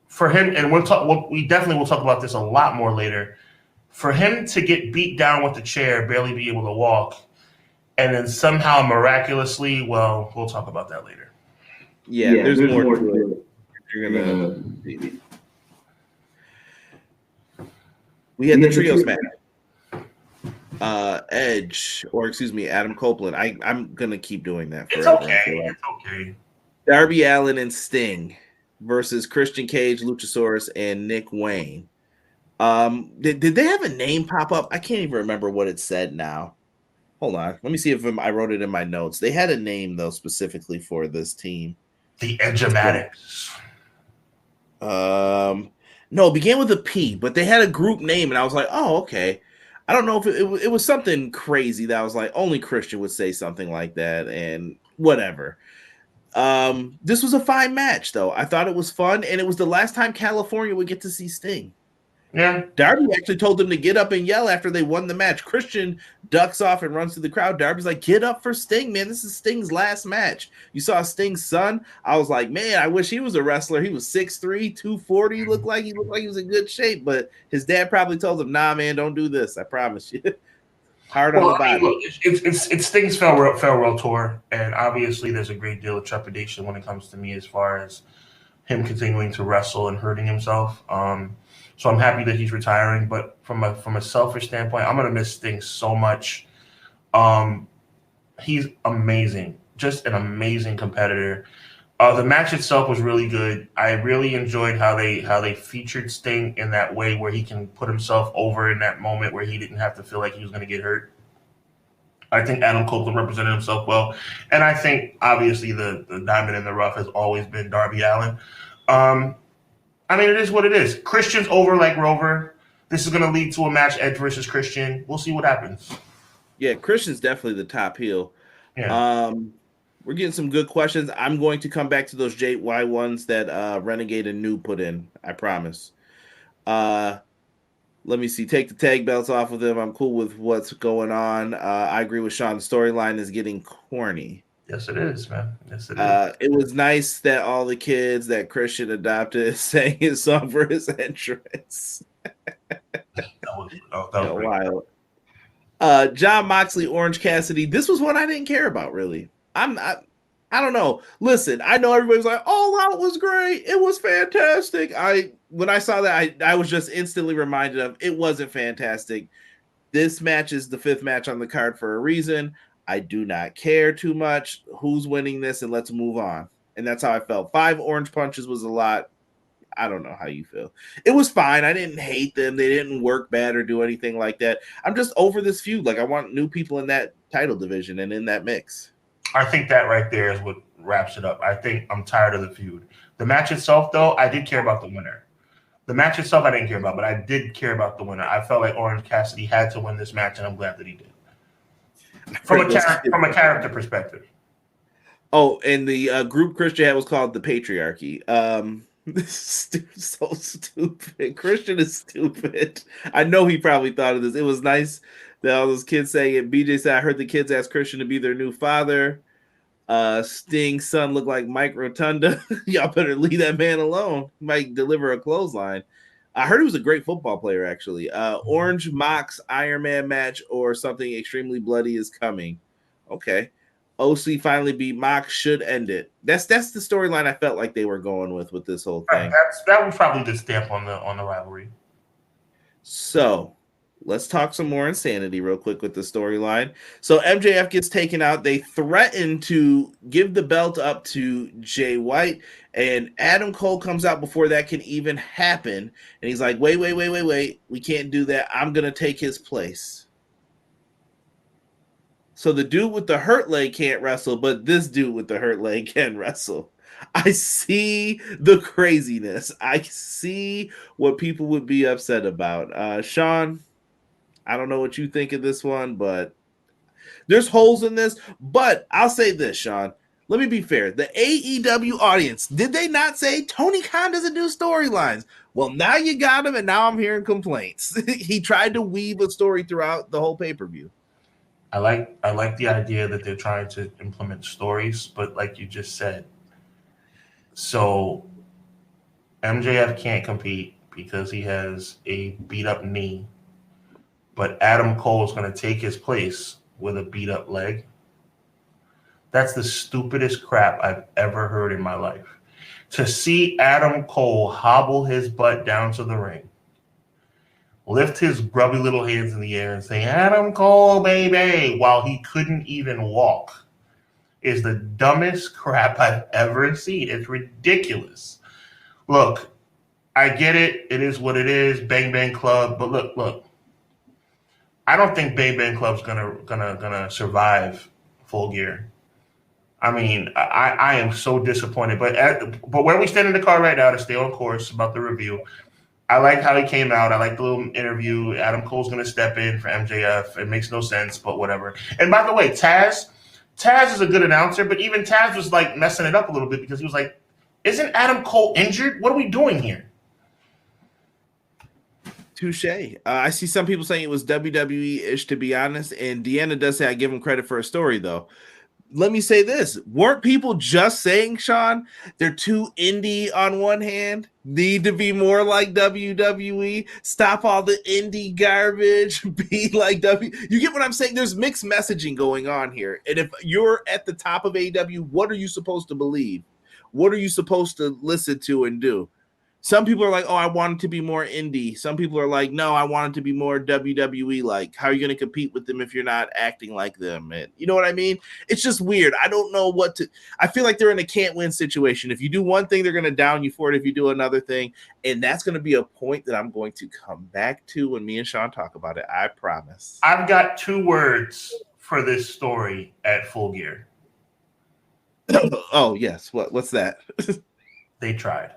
for him, and we definitely will talk about this a lot more later, for him to get beat down with the chair, barely be able to walk, and then somehow miraculously, well, we'll talk about that later. Yeah, there's more to it. You're gonna see. We had the trios match. Edge, or excuse me, Adam Copeland. I'm gonna keep doing that forever. It's okay. Darby Allin and Sting versus Christian Cage, Luchasaurus, and Nick Wayne. Did they have a name pop up? I can't even remember what it said now. Hold on. Let me see if I wrote it in my notes. They had a name, though, specifically for this team. The Edge-O-Matics. No, it began with a P, but they had a group name, and I was like, oh, okay. I don't know if it was something crazy that I was like, only Christian would say something like that, and whatever. This was a fine match, though. I thought it was fun, and it was the last time California would get to see Sting. Yeah. Darby actually told them to get up and yell after they won the match. Christian ducks off and runs through the crowd. Darby's like, get up for Sting, man. This is Sting's last match. You saw Sting's son? I was like, man, I wish he was a wrestler. He was 6'3", 240. He looked like he was in good shape, but his dad probably told him, nah, man, don't do this. I promise you. Hard on the body. Look, it's Sting's farewell tour, and obviously there's a great deal of trepidation when it comes to me as far as him continuing to wrestle and hurting himself. So I'm happy that he's retiring, but from a selfish standpoint, I'm gonna miss Sting so much. He's amazing, just an amazing competitor. The match itself was really good. I really enjoyed how they featured Sting in that way where he can put himself over in that moment where he didn't have to feel like he was going to get hurt. I think Adam Copeland represented himself well. And I think, obviously, the diamond in the rough has always been Darby Allin. I mean, it is what it is. Christian's over like Rover. This is going to lead to a match, Edge versus Christian. We'll see what happens. Yeah, Christian's definitely the top heel. Yeah. We're getting some good questions. I'm going to come back to those JY ones that Renegade and New put in. I promise. Let me see. Take the tag belts off of them. I'm cool with what's going on. I agree with Sean. The storyline is getting corny. Yes, it is, man. Yes, it is. It was nice that all the kids that Christian adopted sang his song for his entrance. That was wild. John Moxley, Orange Cassidy. This was one I didn't care about, really. I don't know. Listen, I know everybody's like, All Out was great. It was fantastic. When I saw that, I was just instantly reminded of it wasn't fantastic. This match is the 5th match on the card for a reason. I do not care too much who's winning this, and let's move on. And that's how I felt. 5 orange punches was a lot. I don't know how you feel. It was fine. I didn't hate them. They didn't work bad or do anything like that. I'm just over this feud. Like, I want new people in that title division and in that mix. I think that right there is what wraps it up. I think I'm tired of the feud. The match itself, though, I did care about the winner. The match itself, I didn't care about, but I did care about the winner. I felt like Orange Cassidy had to win this match, and I'm glad that he did. From a character perspective. Oh, and the group Christian had was called the Patriarchy. So stupid. Christian is stupid. I know he probably thought of this. It was nice that all those kids saying it. BJ said, I heard the kids ask Christian to be their new father. Sting's son looked like Mike Rotunda. Y'all better leave that man alone. He might deliver a clothesline. I heard he was a great football player, actually. Orange Mox Iron Man match or something extremely bloody is coming. Okay. OC finally beat Mox, should end it. That's the storyline I felt like they were going with this whole thing. That was probably the stamp on the rivalry. So let's talk some more insanity real quick with the storyline. So MJF gets taken out. They threaten to give the belt up to Jay White, and Adam Cole comes out before that can even happen. And he's like, wait. We can't do that. I'm going to take his place. So the dude with the hurt leg can't wrestle, but this dude with the hurt leg can wrestle. I see the craziness. I see what people would be upset about. Sean, I don't know what you think of this one, but there's holes in this. But I'll say this, Sean. Let me be fair. The AEW audience, did they not say Tony Khan doesn't do storylines? Well, now you got him, and now I'm hearing complaints. He tried to weave a story throughout the whole pay-per-view. I like the idea that they're trying to implement stories, but like you just said, so MJF can't compete because he has a beat-up knee, but Adam Cole is going to take his place with a beat-up leg. That's the stupidest crap I've ever heard in my life. To see Adam Cole hobble his butt down to the ring, lift his grubby little hands in the air and say, Adam Cole, baby, while he couldn't even walk, is the dumbest crap I've ever seen. It's ridiculous. Look, I get it. It is what it is. Bang Bang Club. But look. I don't think Bang Bang Club's gonna survive Full Gear. I mean, I am so disappointed. But where we stand in the card right now, to stay on course about the review, I like how he came out. I like the little interview. Adam Cole's going to step in for MJF. It makes no sense, but whatever. And by the way, Taz is a good announcer, but even Taz was like messing it up a little bit because he was like, isn't Adam Cole injured? What are we doing here? Touche. I see some people saying it was WWE-ish, to be honest, and Deanna does say I give him credit for a story, though. Let me say this. Weren't people just saying, Sean, they're too indie on one hand, need to be more like WWE, stop all the indie garbage, be like You get what I'm saying? There's mixed messaging going on here. And if you're at the top of AEW, what are you supposed to believe? What are you supposed to listen to and do? Some people are like, oh, I want it to be more indie. Some people are like, no, I want it to be more WWE-like. How are you going to compete with them if you're not acting like them? And you know what I mean? It's just weird. I don't know what to – I feel like they're in a can't-win situation. If you do one thing, they're going to down you for it if you do another thing. And that's going to be a point that I'm going to come back to when me and Sean talk about it. I promise. I've got 2 words for this story at Full Gear. Oh, yes. What's that? They tried.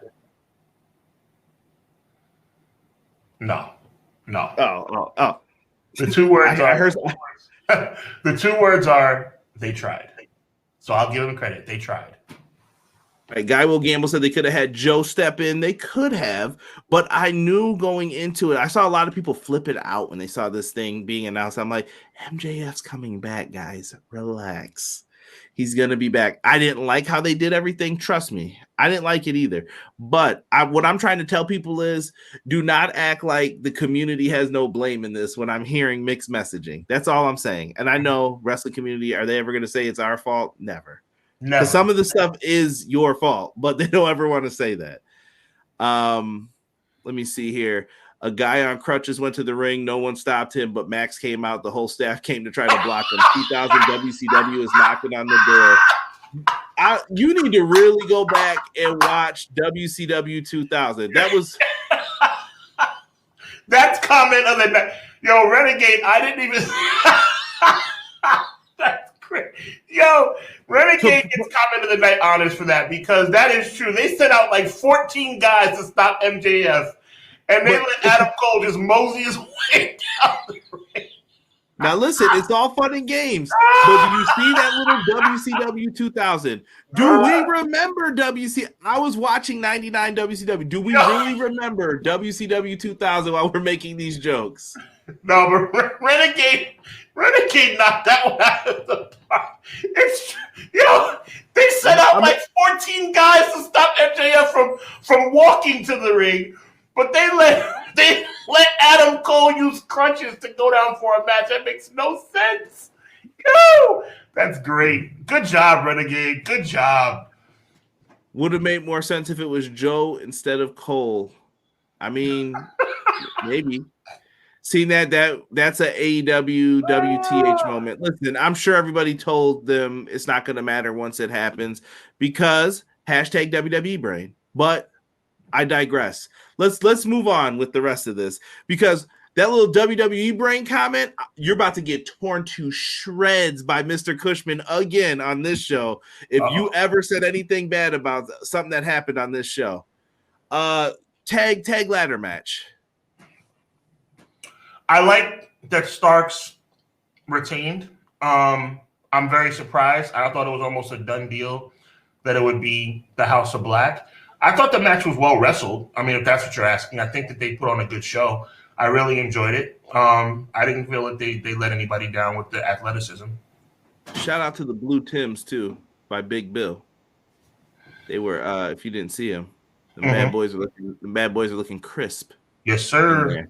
No. Oh. The 2 words the 2 words are they tried. So I'll give them credit. They tried. Right, Guy Will Gamble said they could have had Joe step in. They could have, but I knew going into it. I saw a lot of people flip it out when they saw this thing being announced. I'm like, MJF's coming back, guys. Relax. He's going to be back. I didn't like how they did everything. Trust me. I didn't like it either. But what I'm trying to tell people is do not act like the community has no blame in this when I'm hearing mixed messaging. That's all I'm saying. And I know wrestling community, are they ever going to say it's our fault? Never. Because some of the stuff is your fault, but they don't ever want to say that. Let me see here. A guy on crutches went to the ring. No one stopped him, but Max came out. The whole staff came to try to block him. 2000 WCW is knocking on the door. You need to really go back and watch WCW 2000. That was that's comment of the night. Yo, Renegade, I didn't even that's great. Yo, Renegade gets comment of the night honors for that because that is true. They sent out like 14 guys to stop MJF. And they let Adam Cole just mosey his way down the ring. Now listen, it's all fun and games. But do you see that little WCW 2000? Do we remember WC? I was watching 99 WCW. Do we really remember WCW 2000 while we're making these jokes? No, but Renegade knocked that one out of the park. They set out like 14 guys to stop MJF from walking to the ring. But they let Adam Cole use crutches to go down for a match. That makes no sense. Yo, that's great. Good job, Renegade. Good job. Would have made more sense if it was Joe instead of Cole. I mean, maybe. Seeing that's an AEW WTH moment. Listen, I'm sure everybody told them it's not going to matter once it happens because hashtag WWE brain. But I digress. Let's move on with the rest of this because that little WWE brain comment, you're about to get torn to shreds by Mr. Cushman again on this show. If you ever said anything bad about something that happened on this show, tag ladder match. I like that Starks retained. I'm very surprised. I thought it was almost a done deal that it would be the House of Black. I thought the match was well wrestled. I mean, if that's what you're asking, I think that they put on a good show. I really enjoyed it. I didn't feel that they let anybody down with the athleticism. Shout out to the Blue Tims, too, by Big Bill. They were, if you didn't see them, the Bad Boys are looking crisp. Yes, sir.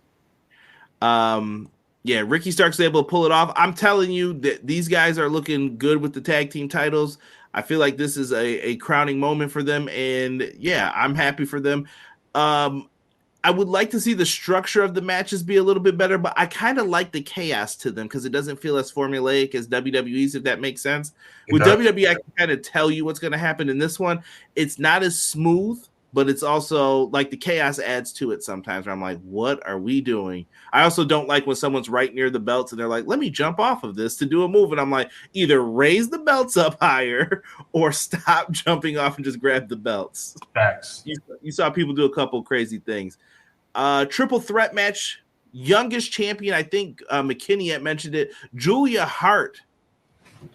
Yeah, Ricky Starks was able to pull it off. I'm telling you that these guys are looking good with the tag team titles. I feel like this is a crowning moment for them, and yeah, I'm happy for them. I would like to see the structure of the matches be a little bit better, but I kind of like the chaos to them because it doesn't feel as formulaic as WWE's, if that makes sense. With WWE, I can kind of tell you what's going to happen. In this one, it's not as smooth, but it's also like the chaos adds to it sometimes where I'm like, what are we doing? I also don't like when someone's right near the belts and they're like, let me jump off of this to do a move. And I'm like, either raise the belts up higher or stop jumping off and just grab the belts. Facts. You saw people do a couple crazy things. Triple threat match, youngest champion. I think McKinney had mentioned it. Julia Hart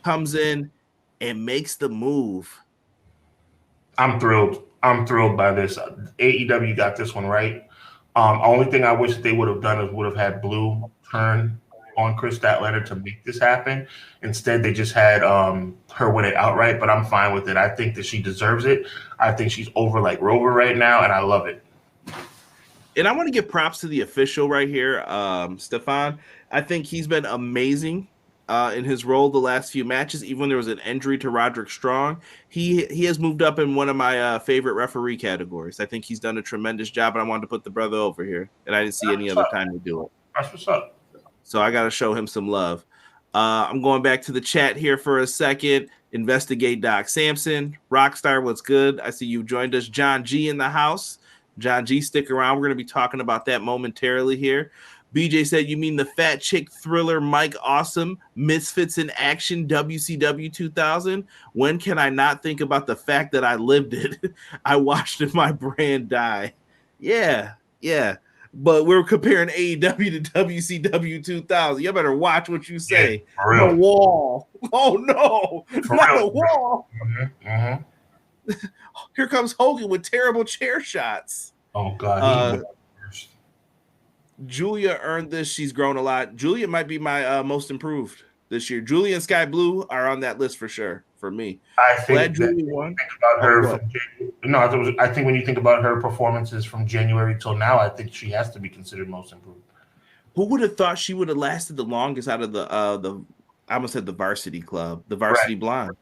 comes in and makes the move. I'm thrilled by this. AEW got this one right. Only thing I wish they would have done is would have had Blue turn on Chris Statlander to make this happen. Instead, they just had her win it outright, but I'm fine with it. I think that she deserves it. I think she's over like Rover right now, and I love it. And I want to give props to the official right here, Stefan. I think he's been amazing in his role the last few matches. Even when there was an injury to Roderick Strong, he has moved up in one of my favorite referee categories. I think he's done a tremendous job, and I wanted to put the brother over here, and I didn't see any other time to do it. That's what's up. So I got to show him some love. I'm going back to the chat here for a second. Investigate Doc Sampson. Rockstar, what's good? I see you joined us. John G in the house. John G, stick around. We're going to be talking about that momentarily here. BJ said, you mean the fat chick thriller Mike Awesome, Misfits in Action, WCW 2000? When can I not think about the fact that I lived it? I watched my brand die. Yeah. But we're comparing AEW to WCW 2000. You better watch what you say. Yeah, for real. The wall. Oh, no. For not real. a wall. Mm-hmm. Here comes Hogan with terrible chair shots. Oh, God. Julia earned this. She's grown a lot. Julia might be my most improved this year. Julia and Sky Blue are on that list for sure for me. I think Glad Julia won. I think when you think about her performances from January till now, I think she has to be considered most improved. Who would have thought she would have lasted the longest out of the I almost said the Varsity Club, the Varsity Blonde?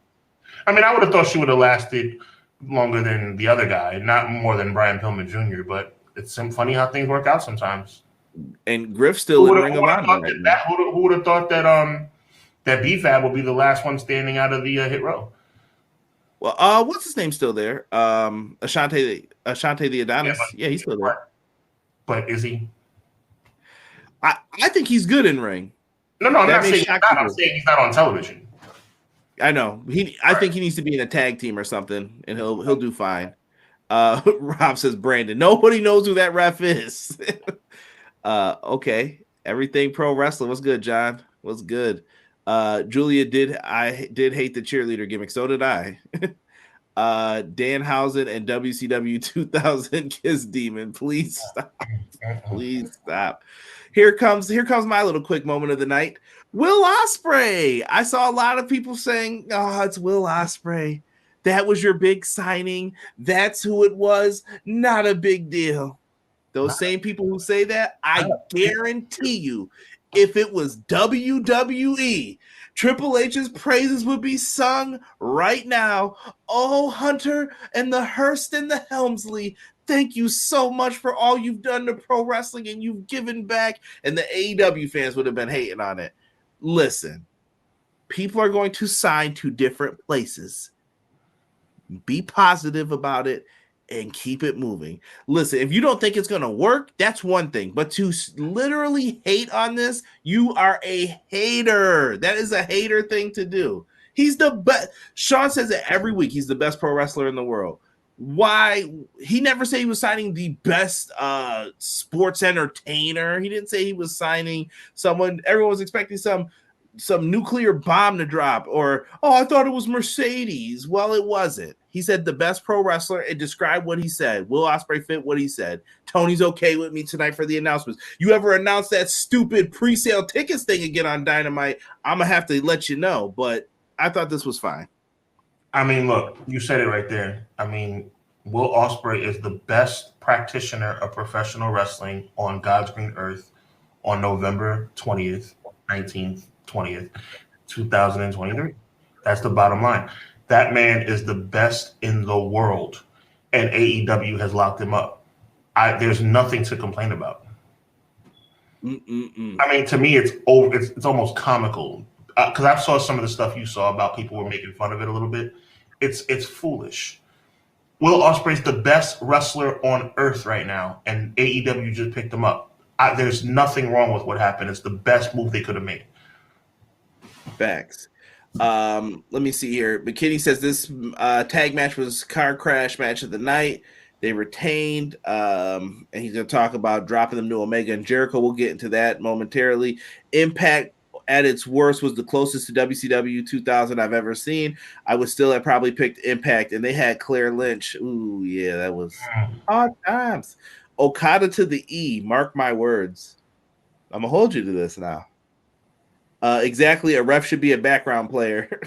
I mean, I would have thought she would have lasted longer than the other guy, not more than Brian Pillman Jr., but it's funny how things work out sometimes. And Griff still in Ring of Honor. Who would have thought that that B-Fab will be the last one standing out of the hit row? Well, what's his name still there? Ashante the Adonis. Yeah, he's still there. But is he? I think he's good in ring. No, I'm not saying he's not. I'm saying he's not on television. I know. I think he needs to be in a tag team or something, and he'll do fine. Rob says Brandon. Nobody knows who that ref is. Okay. Everything pro wrestling. What's good, John? What's good? Julia did hate the cheerleader gimmick. So did I. Danhausen and WCW 2000 Kiss Demon. Please stop. Please stop. Here comes my little quick moment of the night. Will Ospreay. I saw a lot of people saying, "Oh, it's Will Ospreay. That was your big signing. That's who it was. Not a big deal." Those same people who say that, I guarantee you, if it was WWE, Triple H's praises would be sung right now. Oh, Hunter and the Hearst and the Helmsley, thank you so much for all you've done to pro wrestling and you've given back. And the AEW fans would have been hating on it. Listen, people are going to sign to different places. Be positive about it and keep it moving. Listen, if you don't think it's going to work, that's one thing. But to literally hate on this, you are a hater. That is a hater thing to do. He's the best. Sean says it every week. He's the best pro wrestler in the world. Why? He never said he was signing the best sports entertainer. He didn't say he was signing someone. Everyone was expecting some nuclear bomb to drop, or, oh, I thought it was Mercedes. Well, it wasn't. He said the best pro wrestler and described what he said. Will Ospreay fit what he said. Tony's okay with me tonight for the announcements. You ever announce that stupid pre-sale tickets thing again on Dynamite, I'm going to have to let you know. But I thought this was fine. I mean, look, you said it right there. I mean, Will Ospreay is the best practitioner of professional wrestling on God's green earth on November 20th, 19th, 20th, 2023. That's the bottom line. That man is the best in the world, and AEW has locked him up. There's nothing to complain about. I mean, to me, it's almost comical because I saw some of the stuff you saw about people were making fun of it a little bit. It's foolish. Will Ospreay's the best wrestler on earth right now, and AEW just picked him up. There's nothing wrong with what happened. It's the best move they could have made. Facts. Let me see here. McKinney says this tag match was car crash match of the night. They retained, and he's going to talk about dropping them to Omega and Jericho. We'll get into that momentarily. Impact at its worst was the closest to WCW 2000 I've ever seen. I would still have probably picked Impact, and they had Claire Lynch. Ooh, yeah, that was hard times. Okada to the E. Mark my words. I'm going to hold you to this now. Exactly. A ref should be a background player.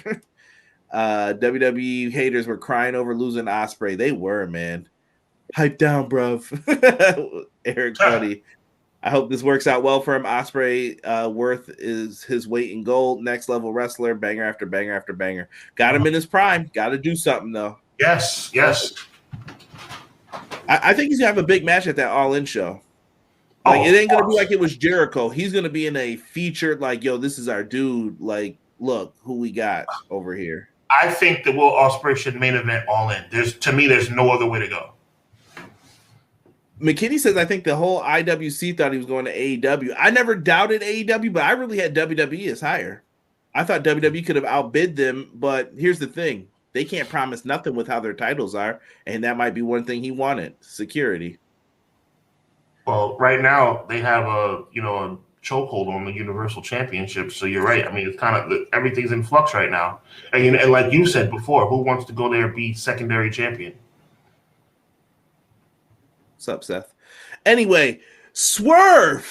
WWE haters were crying over losing Ospreay. They were, man. Pipe down, bruv. Eric Buddy. I hope this works out well for him. Ospreay worth is his weight in gold. Next level wrestler. Banger after banger after banger. Got him in his prime. Got to do something, though. Yes. I think he's going to have a big match at that All-In show. Like, it ain't going to be like it was Jericho. He's going to be in a featured, like, yo, this is our dude. Like, look who we got over here. I think that Will Ospreay should main event All In. To me, there's no other way to go. McKinney says, I think the whole IWC thought he was going to AEW. I never doubted AEW, but I really had WWE as higher. I thought WWE could have outbid them, but here's the thing. They can't promise nothing with how their titles are, and that might be one thing he wanted, security. Well, right now they have a chokehold on the Universal Championship. So you're right. I mean, it's kind of everything's in flux right now. And like you said before, who wants to go there and be secondary champion? What's up, Seth? Anyway, Swerve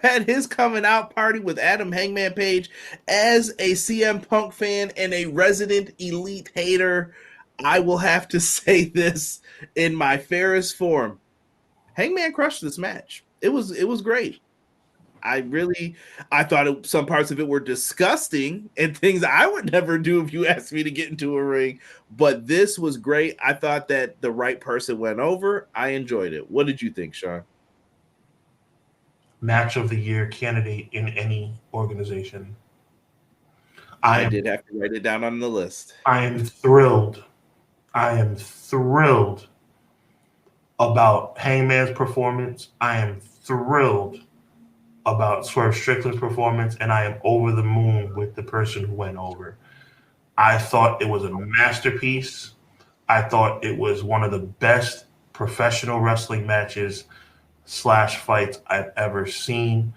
had his coming out party with Adam Hangman Page. As a CM Punk fan and a resident elite hater, I will have to say this in my fairest form. Hangman crushed this match. It was great. I thought some parts of it were disgusting and things I would never do if you asked me to get into a ring. But this was great. I thought that the right person went over. I enjoyed it. What did you think, Sean? Match of the year candidate in any organization. I did have to write it down on the list. I am thrilled about Hangman's performance. I am thrilled about Swerve Strickland's performance, and I am over the moon with the person who went over. I thought it was a masterpiece. I thought it was one of the best professional wrestling matches / fights I've ever seen.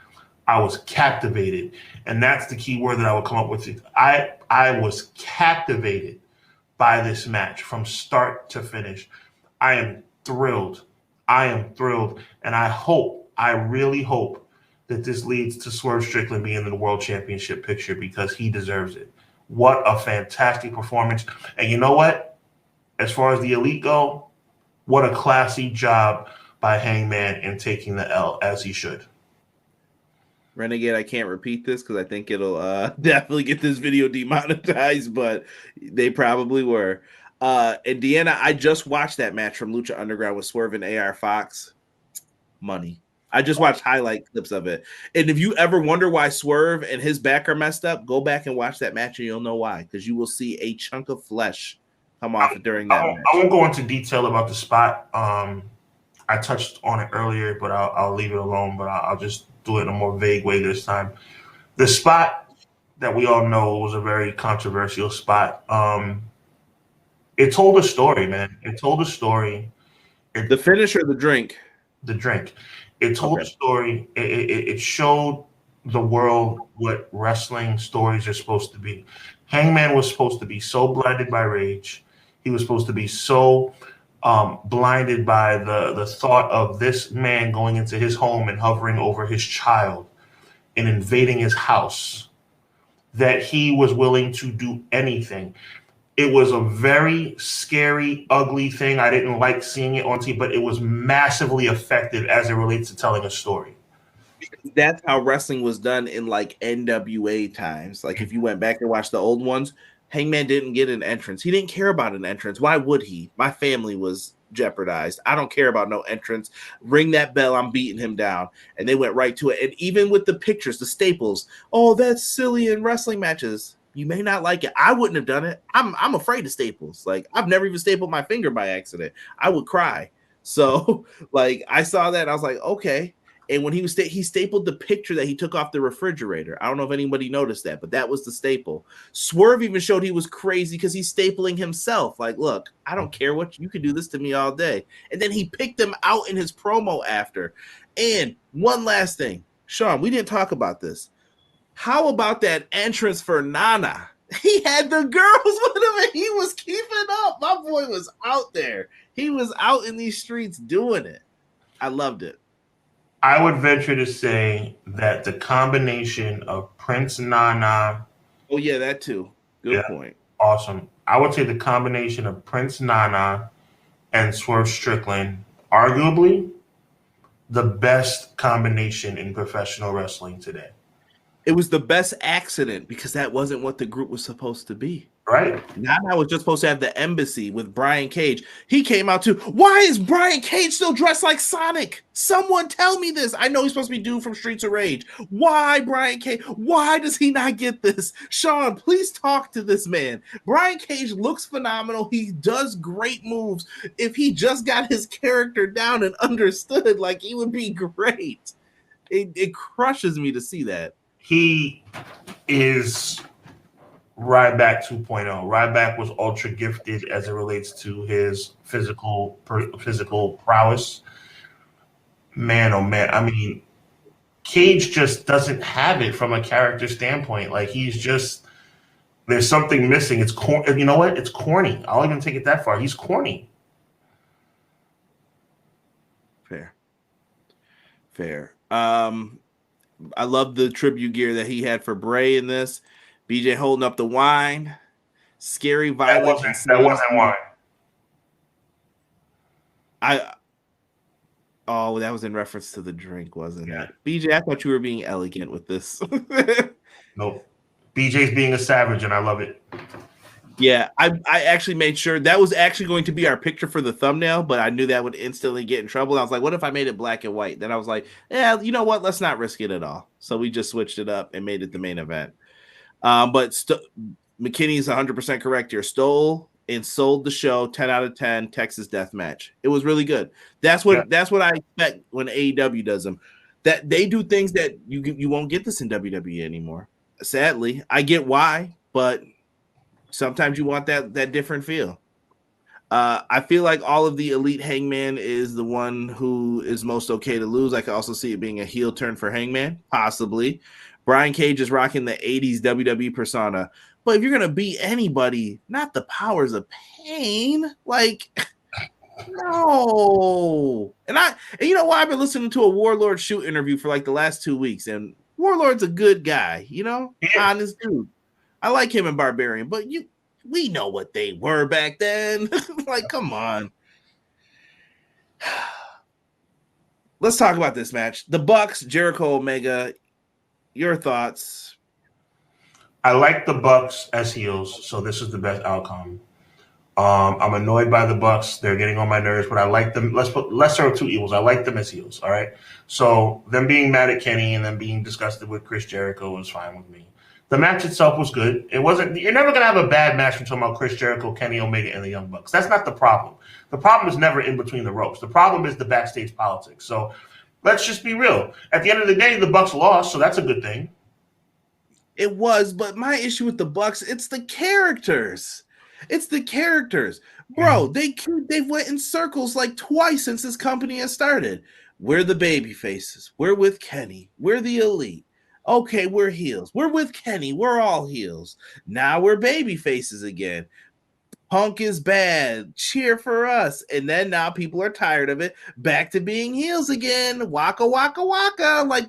I was captivated, and that's the key word that I would come up with. I was captivated by this match from start to finish. I am thrilled, and I really hope that this leads to Swerve Strickland being in the World Championship picture because he deserves it. What a fantastic performance. And you know what? As far as the Elite go, what a classy job by Hangman in taking the L as he should. Renegade, I can't repeat this because I think it'll definitely get this video demonetized, but they probably were. And Deanna, I just watched that match from Lucha Underground with Swerve and AR Fox. Money. I just watched highlight clips of it. And if you ever wonder why Swerve and his back are messed up, go back and watch that match and you'll know why. Because you will see a chunk of flesh come off during that match. I won't go into detail about the spot. I touched on it earlier, but I'll leave it alone. But I'll just do it in a more vague way this time. The spot that we all know was a very controversial spot. It told a story, man. It told a story. The finish or the drink? The drink. It told a story. It showed the world what wrestling stories are supposed to be. Hangman was supposed to be so blinded by rage. He was supposed to be so blinded by the thought of this man going into his home and hovering over his child and invading his house that he was willing to do anything. It was a very scary, ugly thing. I didn't like seeing it on TV, but it was massively effective as it relates to telling a story. That's how wrestling was done in like NWA times. Like if you went back and watched the old ones, Hangman didn't get an entrance. He didn't care about an entrance. Why would he? My family was jeopardized. I don't care about no entrance. Ring that bell. I'm beating him down. And they went right to it. And even with the pictures, the staples, oh, that's silly in wrestling matches. You may not like it. I wouldn't have done it. I'm afraid of staples. Like I've never even stapled my finger by accident. I would cry. So like I saw that. I was like, okay. And when he stapled the picture that he took off the refrigerator. I don't know if anybody noticed that, but that was the staple. Swerve even showed he was crazy because he's stapling himself. Like, look, I don't care what you could do this to me all day. And then he picked them out in his promo after. And one last thing, Sean, we didn't talk about this. How about that entrance for Nana? He had the girls with him and he was keeping up. My boy was out there. He was out in these streets doing it. I loved it. I would venture to say that the combination of Prince Nana. Oh yeah, that too. Good point. Awesome. I would say the combination of Prince Nana and Swerve Strickland, arguably the best combination in professional wrestling today. It was the best accident because that wasn't what the group was supposed to be. Right. Nana was just supposed to have the embassy with Brian Cage. He came out too. Why is Brian Cage still dressed like Sonic? Someone tell me this. I know he's supposed to be dude from Streets of Rage. Why Brian Cage? Why does he not get this? Sean, please talk to this man. Brian Cage looks phenomenal. He does great moves. If he just got his character down and understood, like, he would be great. It crushes me to see that. He is Ryback 2.0. Ryback was ultra gifted as it relates to his physical prowess. Man, oh man. I mean, Cage just doesn't have it from a character standpoint. Like, he's just, there's something missing. It's you know what? It's corny. I'll even take it that far. He's corny. Fair. I love the tribute gear that he had for Bray in this. BJ holding up the wine. Scary, violent. That wasn't wine. That was in reference to the drink, wasn't it? BJ, I thought you were being elegant with this. Nope. BJ's being a savage, and I love it. Yeah, I actually made sure that was actually going to be our picture for the thumbnail, but I knew that would instantly get in trouble. I was like, what if I made it black and white? Then I was like, yeah, you know what? Let's not risk it at all. So we just switched it up and made it the main event. But McKinney's 100% correct here. Stole and sold the show 10 out of 10 Texas Death Match. It was really good. That's what I expect when AEW does them. That they do things that you won't get this in WWE anymore. Sadly, I get why, but sometimes you want that different feel. I feel like all of the Elite Hangman is the one who is most okay to lose. I could also see it being a heel turn for Hangman, possibly. Brian Cage is rocking the 80s WWE persona. But if you're going to beat anybody, not the Powers of Pain, like, no. And you know what? I've been listening to a Warlord Shoot interview for like the last 2 weeks, and Warlord's a good guy, you know? Honest dude. I like him and Barbarian, but we know what they were back then. Like, come on. Let's talk about this match. The Bucks, Jericho, Omega. Your thoughts? I like the Bucks as heels, so this is the best outcome. I'm annoyed by the Bucks. They're getting on my nerves, but I like them. Let's put lesser of two evils. I like them as heels, all right? So them being mad at Kenny and them being disgusted with Chris Jericho was fine with me. The match itself was good. It wasn't. You're never going to have a bad match when talking about Chris Jericho, Kenny Omega, and the Young Bucks. That's not the problem. The problem is never in between the ropes. The problem is the backstage politics. So let's just be real. At the end of the day, the Bucks lost, so that's a good thing. It was, but my issue with the Bucks, it's the characters. It's the characters. Bro, they went in circles like twice since this company has started. We're the baby faces. We're with Kenny. We're the Elite. Okay, we're heels. We're with Kenny. We're all heels. Now we're baby faces again. Punk is bad. Cheer for us. And then now people are tired of it. Back to being heels again. Waka, waka, waka. Like,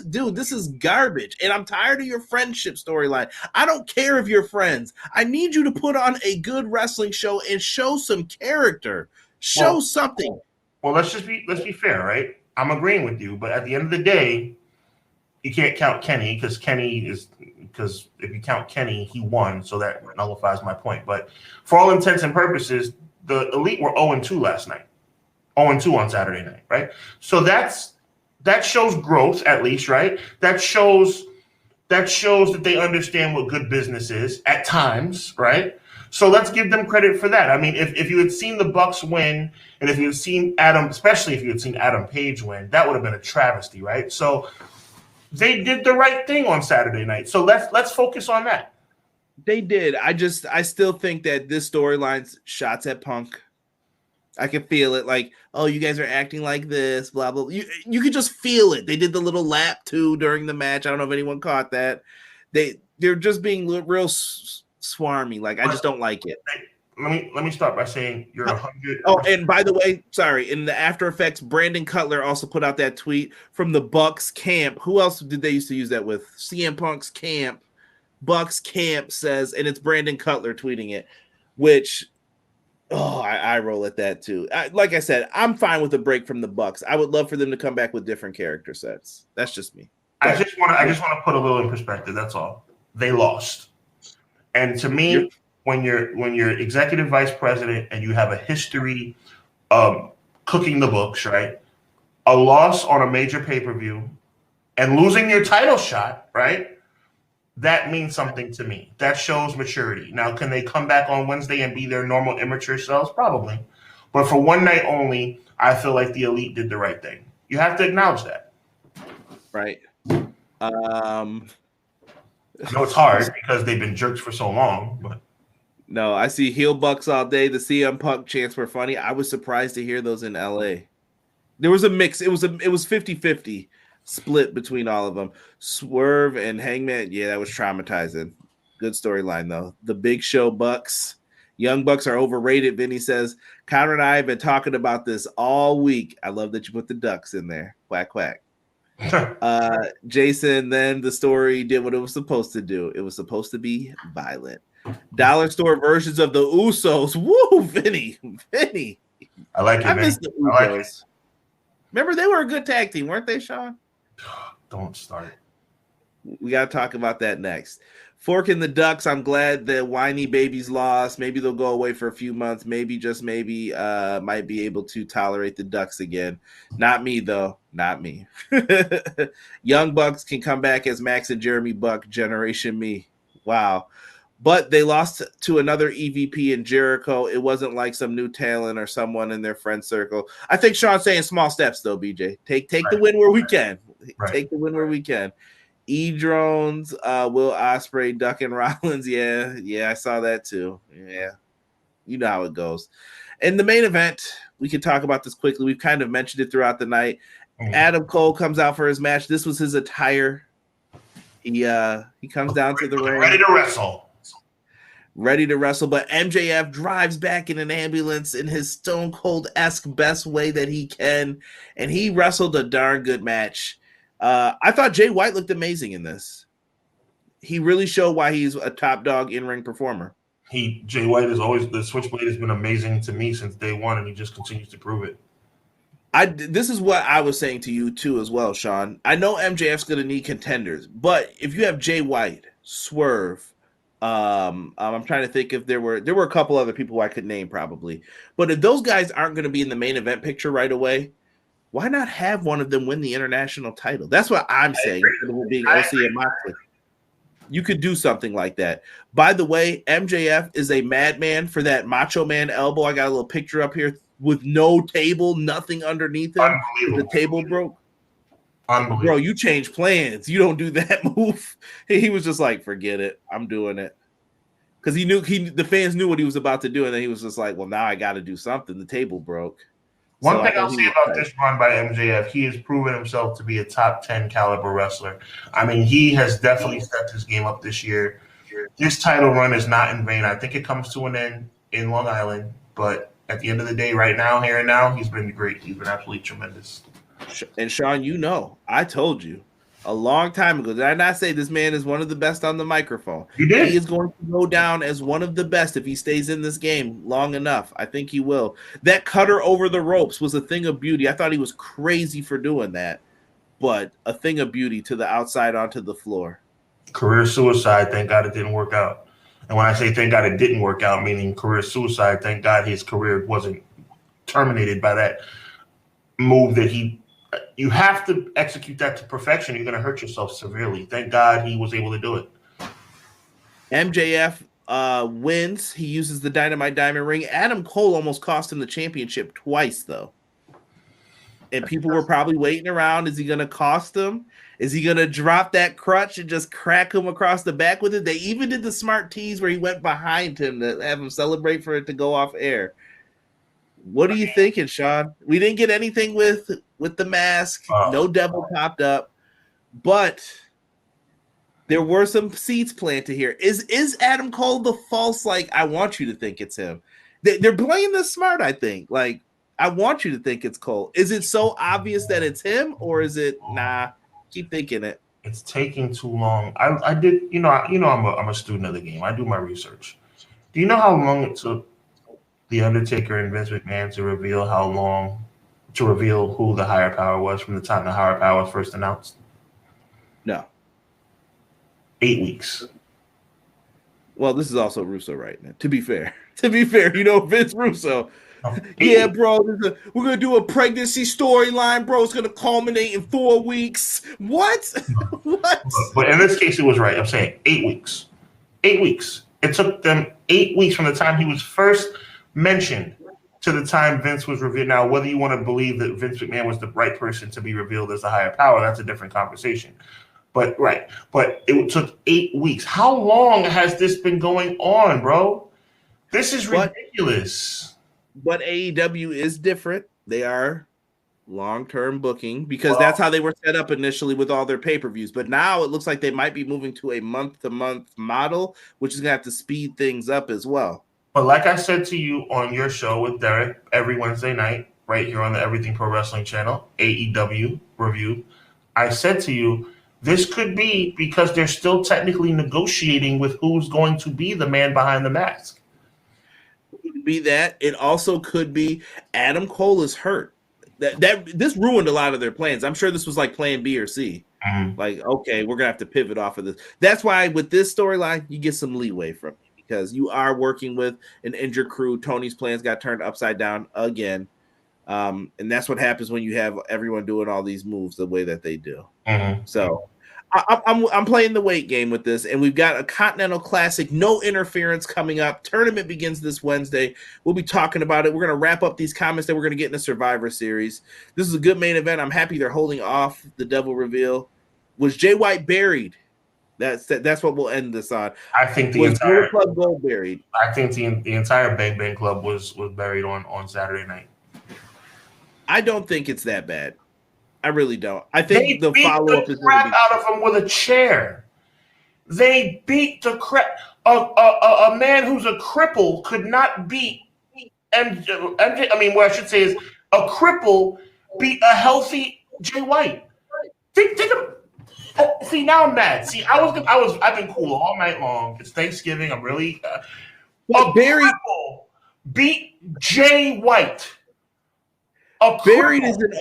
dude, this is garbage. And I'm tired of your friendship storyline. I don't care if you're friends. I need you to put on a good wrestling show and show some character. Show something. Well, let's be fair, right? I'm agreeing with you, but at the end of the day, you can't count Kenny because if you count Kenny, he won, so that nullifies my point. But for all intents and purposes, the Elite were 0-2 last night, 0-2 on Saturday night, right? So that shows growth, at least, right? That shows that they understand what good business is at times, right? So let's give them credit for that. I mean, if you had seen the Bucks win, and if you had seen especially if you had seen Adam Page win, that would have been a travesty, right? So they did the right thing on Saturday night. So let's focus on that. They did. I still think that this storyline's shots at Punk. I can feel it. Like, oh, you guys are acting like this, blah, blah. You could just feel it. They did the little lap, too, during the match. I don't know if anyone caught that. They're just being real swarmy. Like, I just don't like it. let me start by saying you're 100. Oh, and by the way, sorry, in the After Effects, Brandon Cutler also put out that tweet from the Bucks camp. Who else did they used to use that with? CM Punk's camp. Bucks camp says, and it's Brandon Cutler tweeting it, which, I roll at that too. Like I said, I'm fine with a break from the Bucks. I would love for them to come back with different character sets. That's just me. I just want to put a little in perspective. That's all. They lost, and to me, when you're executive vice president and you have a history of cooking the books, right? A loss on a major pay-per-view and losing your title shot, right? That means something to me. That shows maturity. Now, can they come back on Wednesday and be their normal immature selves? Probably. But for one night only, I feel like the Elite did the right thing. You have to acknowledge that. Right. I know it's hard because they've been jerks for so long, but no, I see heel Bucks all day. The CM Punk chants were funny. I was surprised to hear those in LA. There was a mix. It was 50-50 split between all of them. Swerve and Hangman, yeah, that was traumatizing. Good storyline though. The Big Show Bucks, Young Bucks are overrated. Vinny says, Connor and I have been talking about this all week. I love that you put the Ducks in there. Quack quack. Jason, then the story did what it was supposed to do. It was supposed to be violent. Dollar store versions of the Usos. Woo, Vinny. I like it, I man. miss the Usos. I like it. Remember, they were a good tag team, weren't they, Sean? Don't start. We got to talk about that next. Fork in the Ducks. I'm glad the whiny babies lost. Maybe they'll go away for a few months. Maybe, just maybe, might be able to tolerate the Ducks again. Not me, though. Not me. Young Bucks can come back as Max and Jeremy Buck. Generation me. Wow. But they lost to another EVP in Jericho. It wasn't like some new talent or someone in their friend circle. I think Sean's saying small steps, though, BJ. Take right. The win where we can. Right. Take the win where we can. E-Drones, Will Ospreay, Duck and Rollins. Yeah, I saw that too. Yeah, you know how it goes. In the main event, we can talk about this quickly. We've kind of mentioned it throughout the night. Adam Cole comes out for his match. This was his attire. He comes down to the ring. Ready to wrestle, but MJF drives back in an ambulance in his Stone Cold-esque best way that he can, and he wrestled a darn good match. I thought Jay White looked amazing in this. He really showed why he's a top dog in-ring performer. Jay White is always, the Switchblade has been amazing to me since day one, and he just continues to prove it. This is what I was saying to you too as well, Sean. I know MJF's going to need contenders, but if you have Jay White, Swerve, I'm trying to think if there were a couple other people who I could name probably, but if those guys aren't going to be in the main event picture right away, why not have one of them win the international title? That's what I'm saying. Being OC and Moxley, you could do something like that. By the way, MJF is a madman for that Macho Man elbow. I got a little picture up here with no table, nothing underneath him. The table broke. Bro, you change plans. You don't do that move. He was just like, forget it. I'm doing it. Because he knew the fans knew what he was about to do, and then he was just like, well, now I got to do something. The table broke. One thing I'll say about this run by MJF, he has proven himself to be a top 10 caliber wrestler. I mean, he has definitely stepped his game up this year. This title run is not in vain. I think it comes to an end in Long Island, but at the end of the day, right now, here and now, he's been great. He's been absolutely tremendous. And Sean, I told you a long time ago, did I not say this man is one of the best on the microphone? You did. He is going to go down as one of the best if he stays in this game long enough. I think he will. That cutter over the ropes was a thing of beauty. I thought he was crazy for doing that, but a thing of beauty to the outside onto the floor. Career suicide, thank God it didn't work out. And when I say thank God it didn't work out, meaning career suicide, thank God his career wasn't terminated by that move that you have to execute that to perfection. You're going to hurt yourself severely. Thank God he was able to do it. MJF wins. He uses the Dynamite Diamond Ring. Adam Cole almost cost him the championship twice, though. And people were probably waiting around. Is he going to cost him? Is he going to drop that crutch and just crack him across the back with it? They even did the smart tease where he went behind him to have him celebrate for it to go off air. What are you thinking, Sean? We didn't get anything with the mask. No devil popped up, but there were some seeds planted here. Is Adam Cole the false, like, I want you to think it's him? They're playing this smart, I think. Like, I want you to think it's Cole. Is it so obvious that it's him, or is it nah? Keep thinking it. It's taking too long. I did, I'm a student of the game. I do my research. Do you know how long it took The Undertaker and Vince McMahon to reveal who the higher power was from the time the higher power was first announced? No. 8 weeks. Well, this is also Russo right now. To be fair, Vince Russo. Yeah, bro, we're going to do a pregnancy storyline, bro. It's going to culminate in 4 weeks. What? What? But in this case, it was right. I'm saying 8 weeks. 8 weeks. It took them 8 weeks from the time he was first mentioned to the time Vince was revealed. Now, whether you want to believe that Vince McMahon was the right person to be revealed as the higher power, that's a different conversation. But it took 8 weeks. How long has this been going on, bro? This is ridiculous. But AEW is different. They are long-term booking because that's how they were set up initially with all their pay-per-views. But now it looks like they might be moving to a month-to-month model, which is going to have to speed things up as well. But like I said to you on your show with Derek every Wednesday night, right here on the Everything Pro Wrestling channel, AEW review, I said to you, this could be because they're still technically negotiating with who's going to be the man behind the mask. It could be that. It also could be Adam Cole is hurt. This ruined a lot of their plans. I'm sure this was like plan B or C. Mm-hmm. Like, okay, we're going to have to pivot off of this. That's why with this storyline, you get some leeway from it because you are working with an injured crew. Tony's plans got turned upside down again. And that's what happens when you have everyone doing all these moves the way that they do. Mm-hmm. So I'm playing the weight game with this, and we've got a Continental Classic, no interference coming up. Tournament begins this Wednesday. We'll be talking about it. We're going to wrap up these comments that we're going to get in the Survivor Series. This is a good main event. I'm happy they're holding off the Devil Reveal. Was Jay White buried? That's what we'll end this on. I think the entire Club Gold buried. I think the entire Bang Bang Club was buried on Saturday night. I don't think it's that bad. I really don't. I think the follow-up is crap out of him with a chair. They beat the crap. A man who's a cripple could not beat MJ. I mean, what I should say is a cripple beat a healthy Jay White. See, now I'm mad. See, I've been cool all night long. It's Thanksgiving. I'm really cripple beat Jay White. Buried is an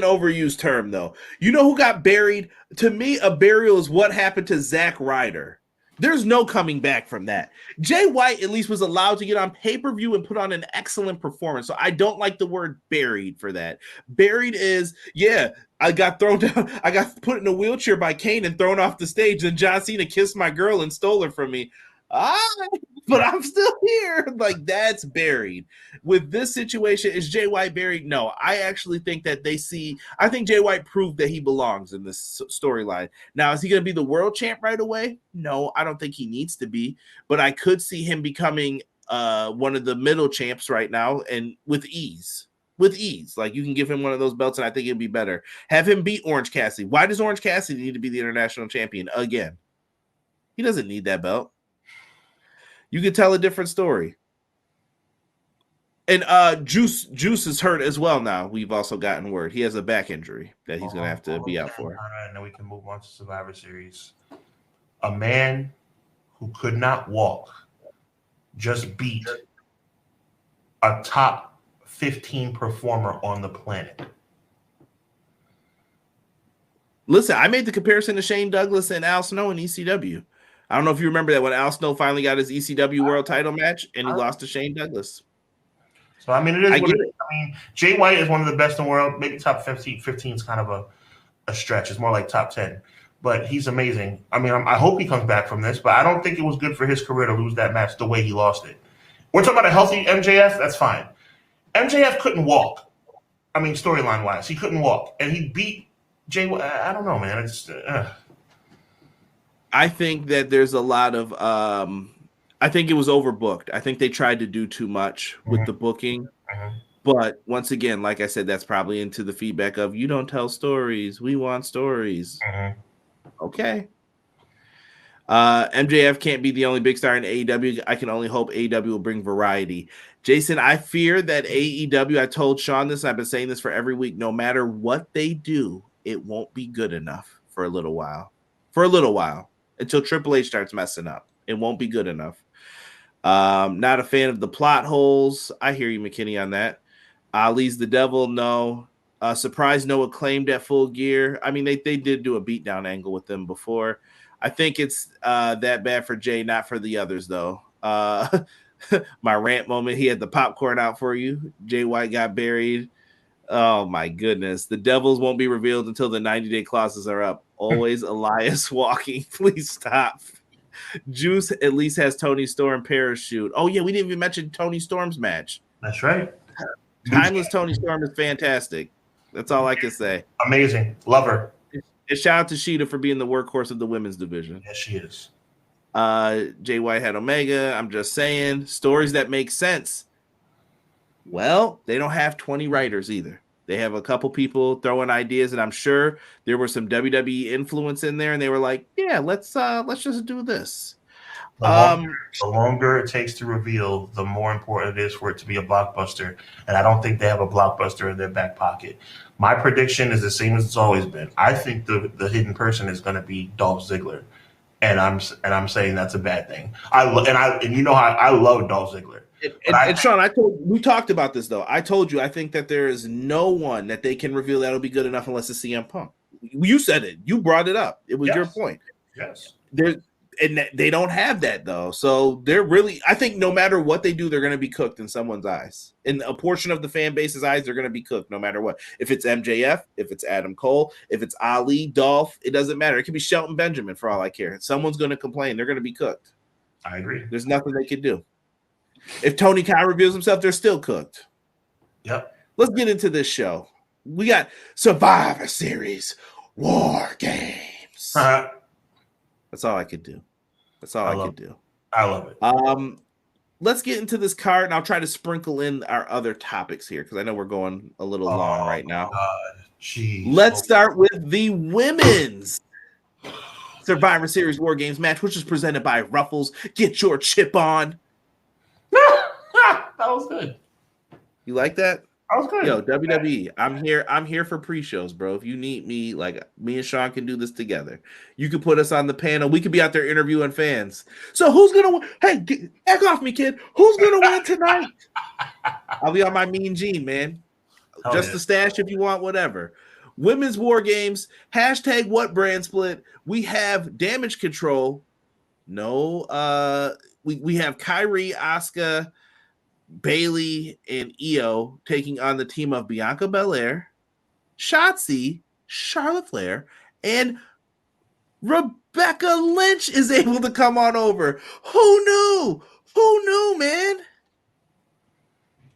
overused term, though. You know who got buried? To me, a burial is what happened to Zack Ryder. There's no coming back from that. Jay White at least was allowed to get on pay-per-view and put on an excellent performance. So I don't like the word buried for that. Buried is, I got thrown down. I got put in a wheelchair by Kane and thrown off the stage. And John Cena kissed my girl and stole her from me. But I'm still here. Like, that's buried. With this situation, is Jay White buried? No, I actually think that I think Jay White proved that he belongs in this storyline. Now, is he going to be the world champ right away? No, I don't think he needs to be. But I could see him becoming one of the middle champs right now and with ease. Like, you can give him one of those belts, and I think it'd be better. Have him beat Orange Cassidy. Why does Orange Cassidy need to be the international champion again? He doesn't need that belt. You could tell a different story. And Juice is hurt as well now. We've also gotten word. He has a back injury that he's going to have to be out for. All right, now we can move on to Survivor Series. A man who could not walk just beat a top 15 performer on the planet. Listen, I made the comparison to Shane Douglas and Al Snow in ECW. I don't know if you remember that when Al Snow finally got his ECW world title match and he lost to Shane Douglas. So, I mean, I mean, Jay White is one of the best in the world. Maybe top 15 is kind of a stretch. It's more like top 10. But he's amazing. I mean, I hope he comes back from this, but I don't think it was good for his career to lose that match the way he lost it. We're talking about a healthy MJF. That's fine. MJF couldn't walk. I mean, storyline-wise, he couldn't walk. And he beat Jay White. I don't know, man. It's I think that there's a lot of I think it was overbooked. I think they tried to do too much with the booking. But once again, like I said, that's probably into the feedback of you don't tell stories. We want stories. Okay. MJF can't be the only big star in AEW. I can only hope AEW will bring variety. Jason, I fear that AEW, I told Sean this, I've been saying this for every week, no matter what they do, it won't be good enough for a little while. For a little while. Until Triple H starts messing up. It won't be good enough. Not a fan of the plot holes. I hear you, McKinney, on that. Ali's the devil, no. Surprised no Acclaimed at Full Gear. I mean, they did do a beatdown angle with them before. I think it's that bad for Jay, not for the others, though. My rant moment, he had the popcorn out for you. Jay White got buried. Oh, my goodness. The Devils won't be revealed until the 90-day clauses are up. Always Elias walking. Please stop. Juice at least has Tony Storm parachute. Oh, yeah, we didn't even mention Tony Storm's match. That's right. Timeless Tony Storm is fantastic. That's all I can say. Amazing. Love her. And shout out to Sheeta for being the workhorse of the women's division. Yes, she is. Jay White had Omega. I'm just saying. Stories that make sense. Well, they don't have 20 writers either. They have a couple people throwing ideas, and I'm sure there was some WWE influence in there, and they were like, yeah, let's just do this. The longer it takes to reveal, the more important it is for it to be a blockbuster. And I don't think they have a blockbuster in their back pocket. My prediction is the same as it's always been. I think the hidden person is going to be Dolph Ziggler, and I'm saying that's a bad thing. And you know how I love Dolph Ziggler. And Sean, we talked about this though. I told you I think that there is no one that they can reveal that'll be good enough unless it's CM Punk. You said it. You brought it up. It was your point. Yes. And they don't have that though. So they're really, I think no matter what they do, they're going to be cooked in someone's eyes. In a portion of the fan base's eyes, they're going to be cooked no matter what. If it's MJF, if it's Adam Cole, if it's Ali, Dolph, it doesn't matter. It could be Shelton Benjamin for all I care. Someone's going to complain. They're going to be cooked. I agree. There's nothing they can do. If Tony Khan reveals himself, they're still cooked. Yep. Let's get into this show. We got Survivor Series War Games. That's all I could do. That's all I could do. I love it. Let's get into this card, and I'll try to sprinkle in our other topics here because I know we're going a little long right now. Let's start with the women's Survivor Series War Games match, which is presented by Ruffles. Get your chip on. That was good. You like that? That was good. Yo, WWE, I'm here for pre-shows, bro. If you need me, like me and Sean can do this together. You can put us on the panel. We could be out there interviewing fans. So who's gonna win? Hey, back off me, kid. Who's gonna win tonight? I'll be on my Mean Gene, man. Just the stash if you want, whatever. Women's War Games, hashtag what brand split. We have Damage Control. No, we have Kyrie, Asuka, Bailey, and Io taking on the team of Bianca Belair, Shotzi, Charlotte Flair, and Rebecca Lynch is able to come on over. Who knew? Who knew, man?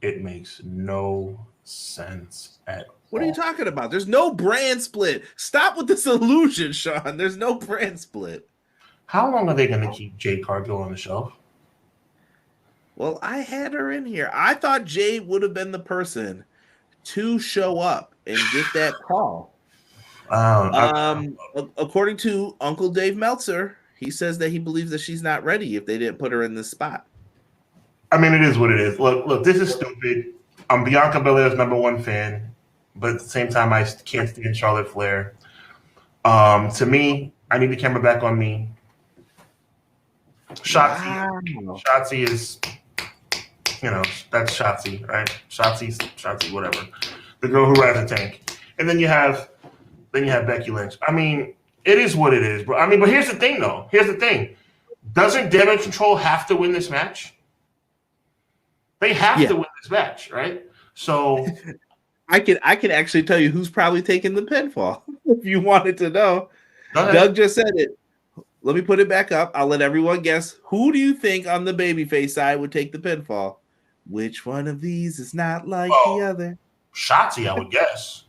It makes no sense at all. What are you talking about? There's no brand split. Stop with this illusion, Sean. There's no brand split. How long are they going to keep Jade Cargill on the shelf? Well, I had her in here. I thought Jade would have been the person to show up and get that call. According to Uncle Dave Meltzer, he says that he believes that she's not ready if they didn't put her in this spot. I mean, it is what it is. Look, this is stupid. I'm Bianca Belair's #1 fan, but at the same time, I can't stand Charlotte Flair. To me, I need the camera back on me. Shotzi is, that's Shotzi, right? Shotzi, whatever. The girl who rides a tank. And then you have Becky Lynch. I mean, it is what it is, bro. I mean, but here's the thing, though. Doesn't Damage Control have to win this match? They have to win this match, right? So I can actually tell you who's probably taking the pinfall if you wanted to know. Doug just said it. Let me put it back up. I'll let everyone guess. Who do you think on the babyface side would take the pinfall? Which one of these is not like the other? Shotzi, I would guess.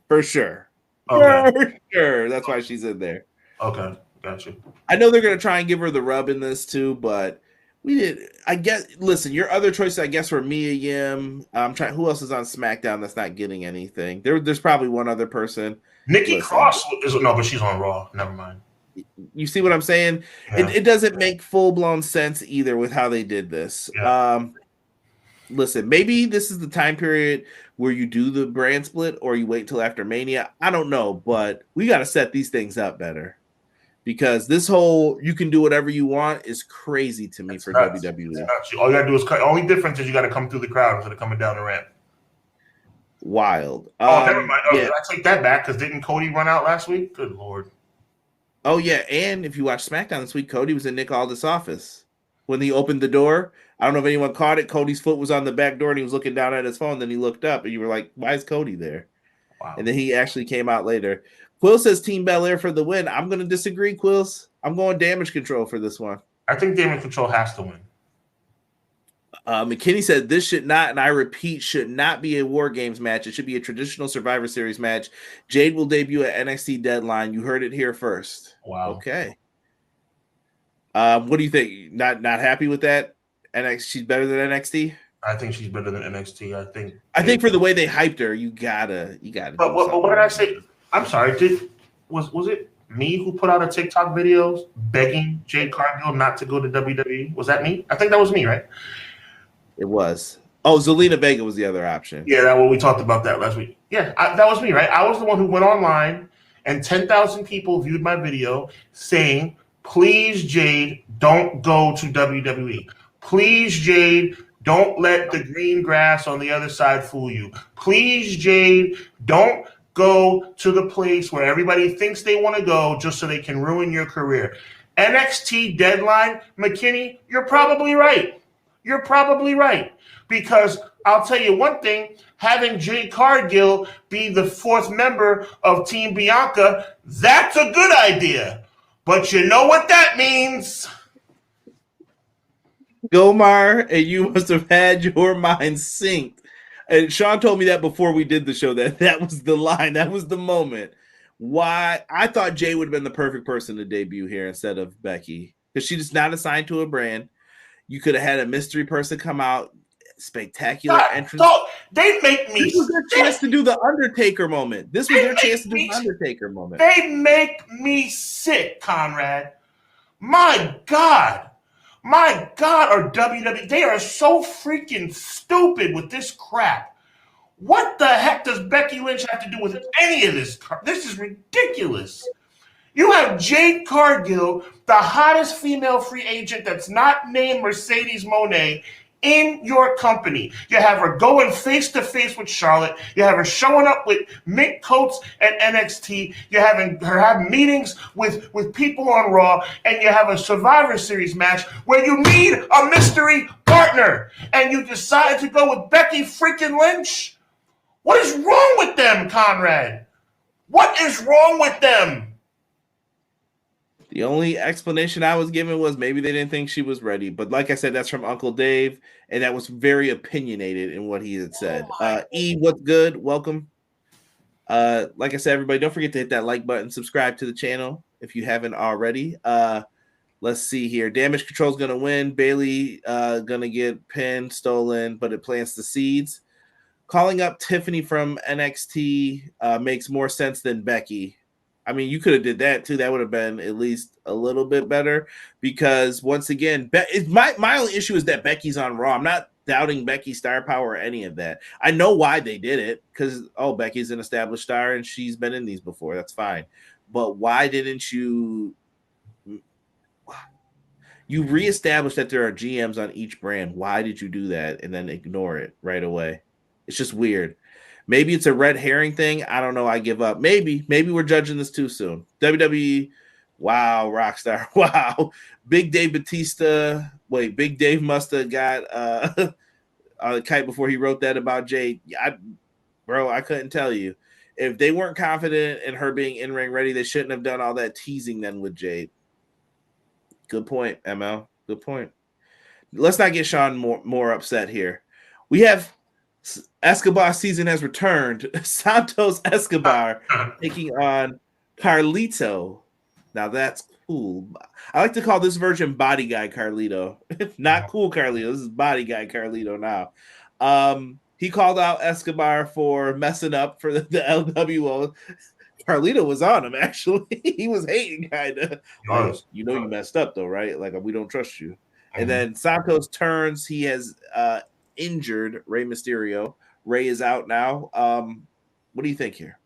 For sure. Okay. For sure. That's why she's in there. Okay, got you. I know they're going to try and give her the rub in this too, but we did. I guess. Listen, your other choices, I guess, were Mia Yim. I'm trying. Who else is on SmackDown that's not getting anything? There's probably one other person. Nikki Cross is no, but she's on Raw. Never mind. You see what I'm saying? Yeah. It doesn't make full-blown sense either with how they did this. Yeah. Listen, maybe this is the time period where you do the brand split or you wait till after Mania. I don't know, but we got to set these things up better because this whole you can do whatever you want is crazy to me for nuts. WWE. All you got to do is only difference is you got to come through the crowd instead of coming down the ramp. Wild. Never mind. Yeah. I take that back because didn't Cody run out last week? Good Lord. Oh, yeah. And if you watch SmackDown this week, Cody was in Nick Aldis' office. When he opened the door, I don't know if anyone caught it. Cody's foot was on the back door and he was looking down at his phone. Then he looked up and you were like, why is Cody there? Wow. And then he actually came out later. Quill says Team Belair for the win. I'm going to disagree, Quills. I'm going Damage Control for this one. I think Damage Control has to win. McKinney said this should not, and I repeat, should not be a War Games match. It should be a traditional Survivor Series match. Jade will debut at NXT Deadline. You heard it here first. Wow. Okay. What do you think? Not happy with that? She's better than NXT? I think she's better than NXT. I think for the way they hyped her, you gotta. But what did I say? I'm sorry. Was it me who put out a TikTok video begging Jade Cargill not to go to WWE? Was that me? I think that was me, right? It was. Oh, Zelina Vega was the other option. Yeah, we talked about that last week. Yeah, that was me, right? I was the one who went online and 10,000 people viewed my video saying, please, Jade, don't go to WWE. Please, Jade, don't let the green grass on the other side fool you. Please, Jade, don't go to the place where everybody thinks they want to go just so they can ruin your career. NXT Deadline, McKinney, you're probably right. You're probably right. Because I'll tell you one thing, having Jade Cargill be the fourth member of Team Bianca, that's a good idea. But you know what that means? Gomar, and you must have had your mind synced. And Sean told me that before we did the show, that was the line. That was the moment. Why? I thought Jay would have been the perfect person to debut here instead of Becky. Because she's just not assigned to a brand. You could have had a mystery person come out. Spectacular entrance. So they make me This was their chance to do the Undertaker moment. This was their chance to do the Undertaker moment. They make me sick, Conrad. My God, or WWE, they are so freaking stupid with this crap. What the heck does Becky Lynch have to do with any of this? This is ridiculous. You have Jade Cargill, the hottest female free agent that's not named Mercedes Moné, in your company. You have her going face-to-face with Charlotte. You have her showing up with mink coats at NXT. You having her have meetings with people on Raw. And you have a Survivor Series match where you need a mystery partner. And you decide to go with Becky freaking Lynch? What is wrong with them, Conrad? What is wrong with them? The only explanation I was given was maybe they didn't think she was ready. But like I said, that's from Uncle Dave, and that was very opinionated in what he had said. E, what's good? Welcome. Like I said, everybody, don't forget to hit that like button, subscribe to the channel if you haven't already. Let's see here. Damage Control's going to win. Bailey going to get pinned, stolen, but it plants the seeds. Calling up Tiffany from NXT makes more sense than Becky. I mean, you could have did that too. That would have been at least a little bit better because once again, my only issue is that Becky's on Raw. I'm not doubting Becky's star power or any of that. I know why they did it because, Becky's an established star and she's been in these before. That's fine. But why didn't you reestablish that there are GMs on each brand? Why did you do that and then ignore it right away? It's just weird. Maybe it's a red herring thing. I don't know. I give up. Maybe we're judging this too soon. WWE, wow, Rockstar, wow. Big Dave Batista. Wait, Big Dave must have got a kite before he wrote that about Jade. I couldn't tell you. If they weren't confident in her being in-ring ready, they shouldn't have done all that teasing then with Jade. Good point, ML. Good point. Let's not get Sean more upset here. We have Escobar season has returned. Santos Escobar taking on Carlito. Now that's cool. I like to call this version Body Guy Carlito. Not cool Carlito. This is Body Guy Carlito now. He called out Escobar for messing up for the LWO. Carlito was on him, actually. He was hating, kind of. Like, Yes. you know you messed up, though, right? Like, we don't trust you. Mm-hmm. And then Santos turns. He has injured Rey Mysterio. Rey is out now. What do you think here?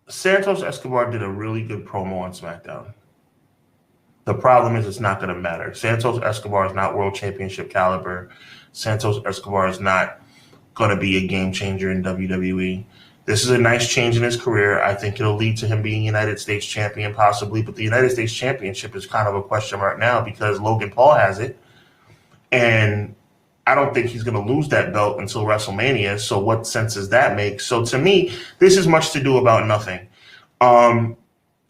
Santos Escobar did a really good promo on SmackDown. The problem is it's not going to matter. Santos Escobar is not world championship caliber. Santos Escobar is not going to be a game changer in WWE. This is a nice change in his career. I think it'll lead to him being United States champion possibly, but the United States championship is kind of a question mark now because Logan Paul has it. And I don't think he's going to lose that belt until WrestleMania. So what sense does that make? So to me, this is much to do about nothing.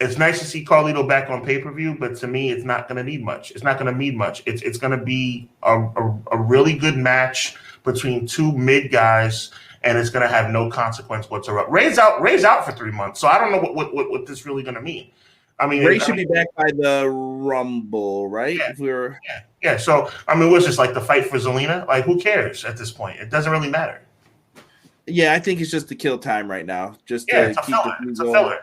It's nice to see Carlito back on pay-per-view, but to me, it's not going to need much. It's not going to mean much. It's going to be a really good match between two mid guys, and it's going to have no consequence whatsoever. Ray's out for 3 months, so I don't know what this really going to mean. I mean, Ray should be back by the Rumble, right? Yeah, if we were... yeah. So I mean, what's this, like the fight for Zelina? Like, who cares at this point? It doesn't really matter. Yeah, I think it's just to kill time right now. Just Yeah, to it's a keep filler. the It's a filler.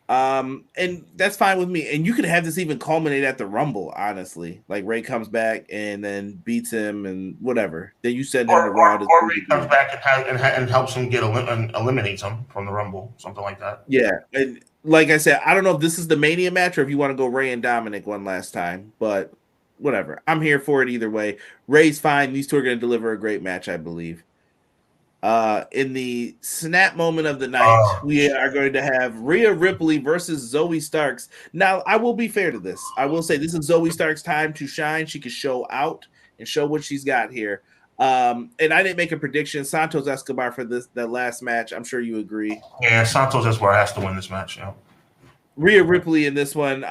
And that's fine with me. And you could have this even culminate at the Rumble, honestly. Like Ray comes back and then beats him and whatever. Then you send him to Raw. Or Ray comes back and helps him and eliminates him from the Rumble, something like that. Yeah, and like I said, I don't know if this is the Mania match or if you want to go Ray and Dominic one last time, but whatever. I'm here for it either way. Ray's fine. These two are going to deliver a great match, I believe. In the snap moment of the night, we are going to have Rhea Ripley versus Zoe Starks. Now, I will be fair to this. I will say this is Zoe Starks' time to shine. She can show out and show what she's got here. And I didn't make a prediction. Santos Escobar for that last match. I'm sure you agree. Yeah, Santos Escobar has to win this match. Yeah. Rhea Ripley in this one,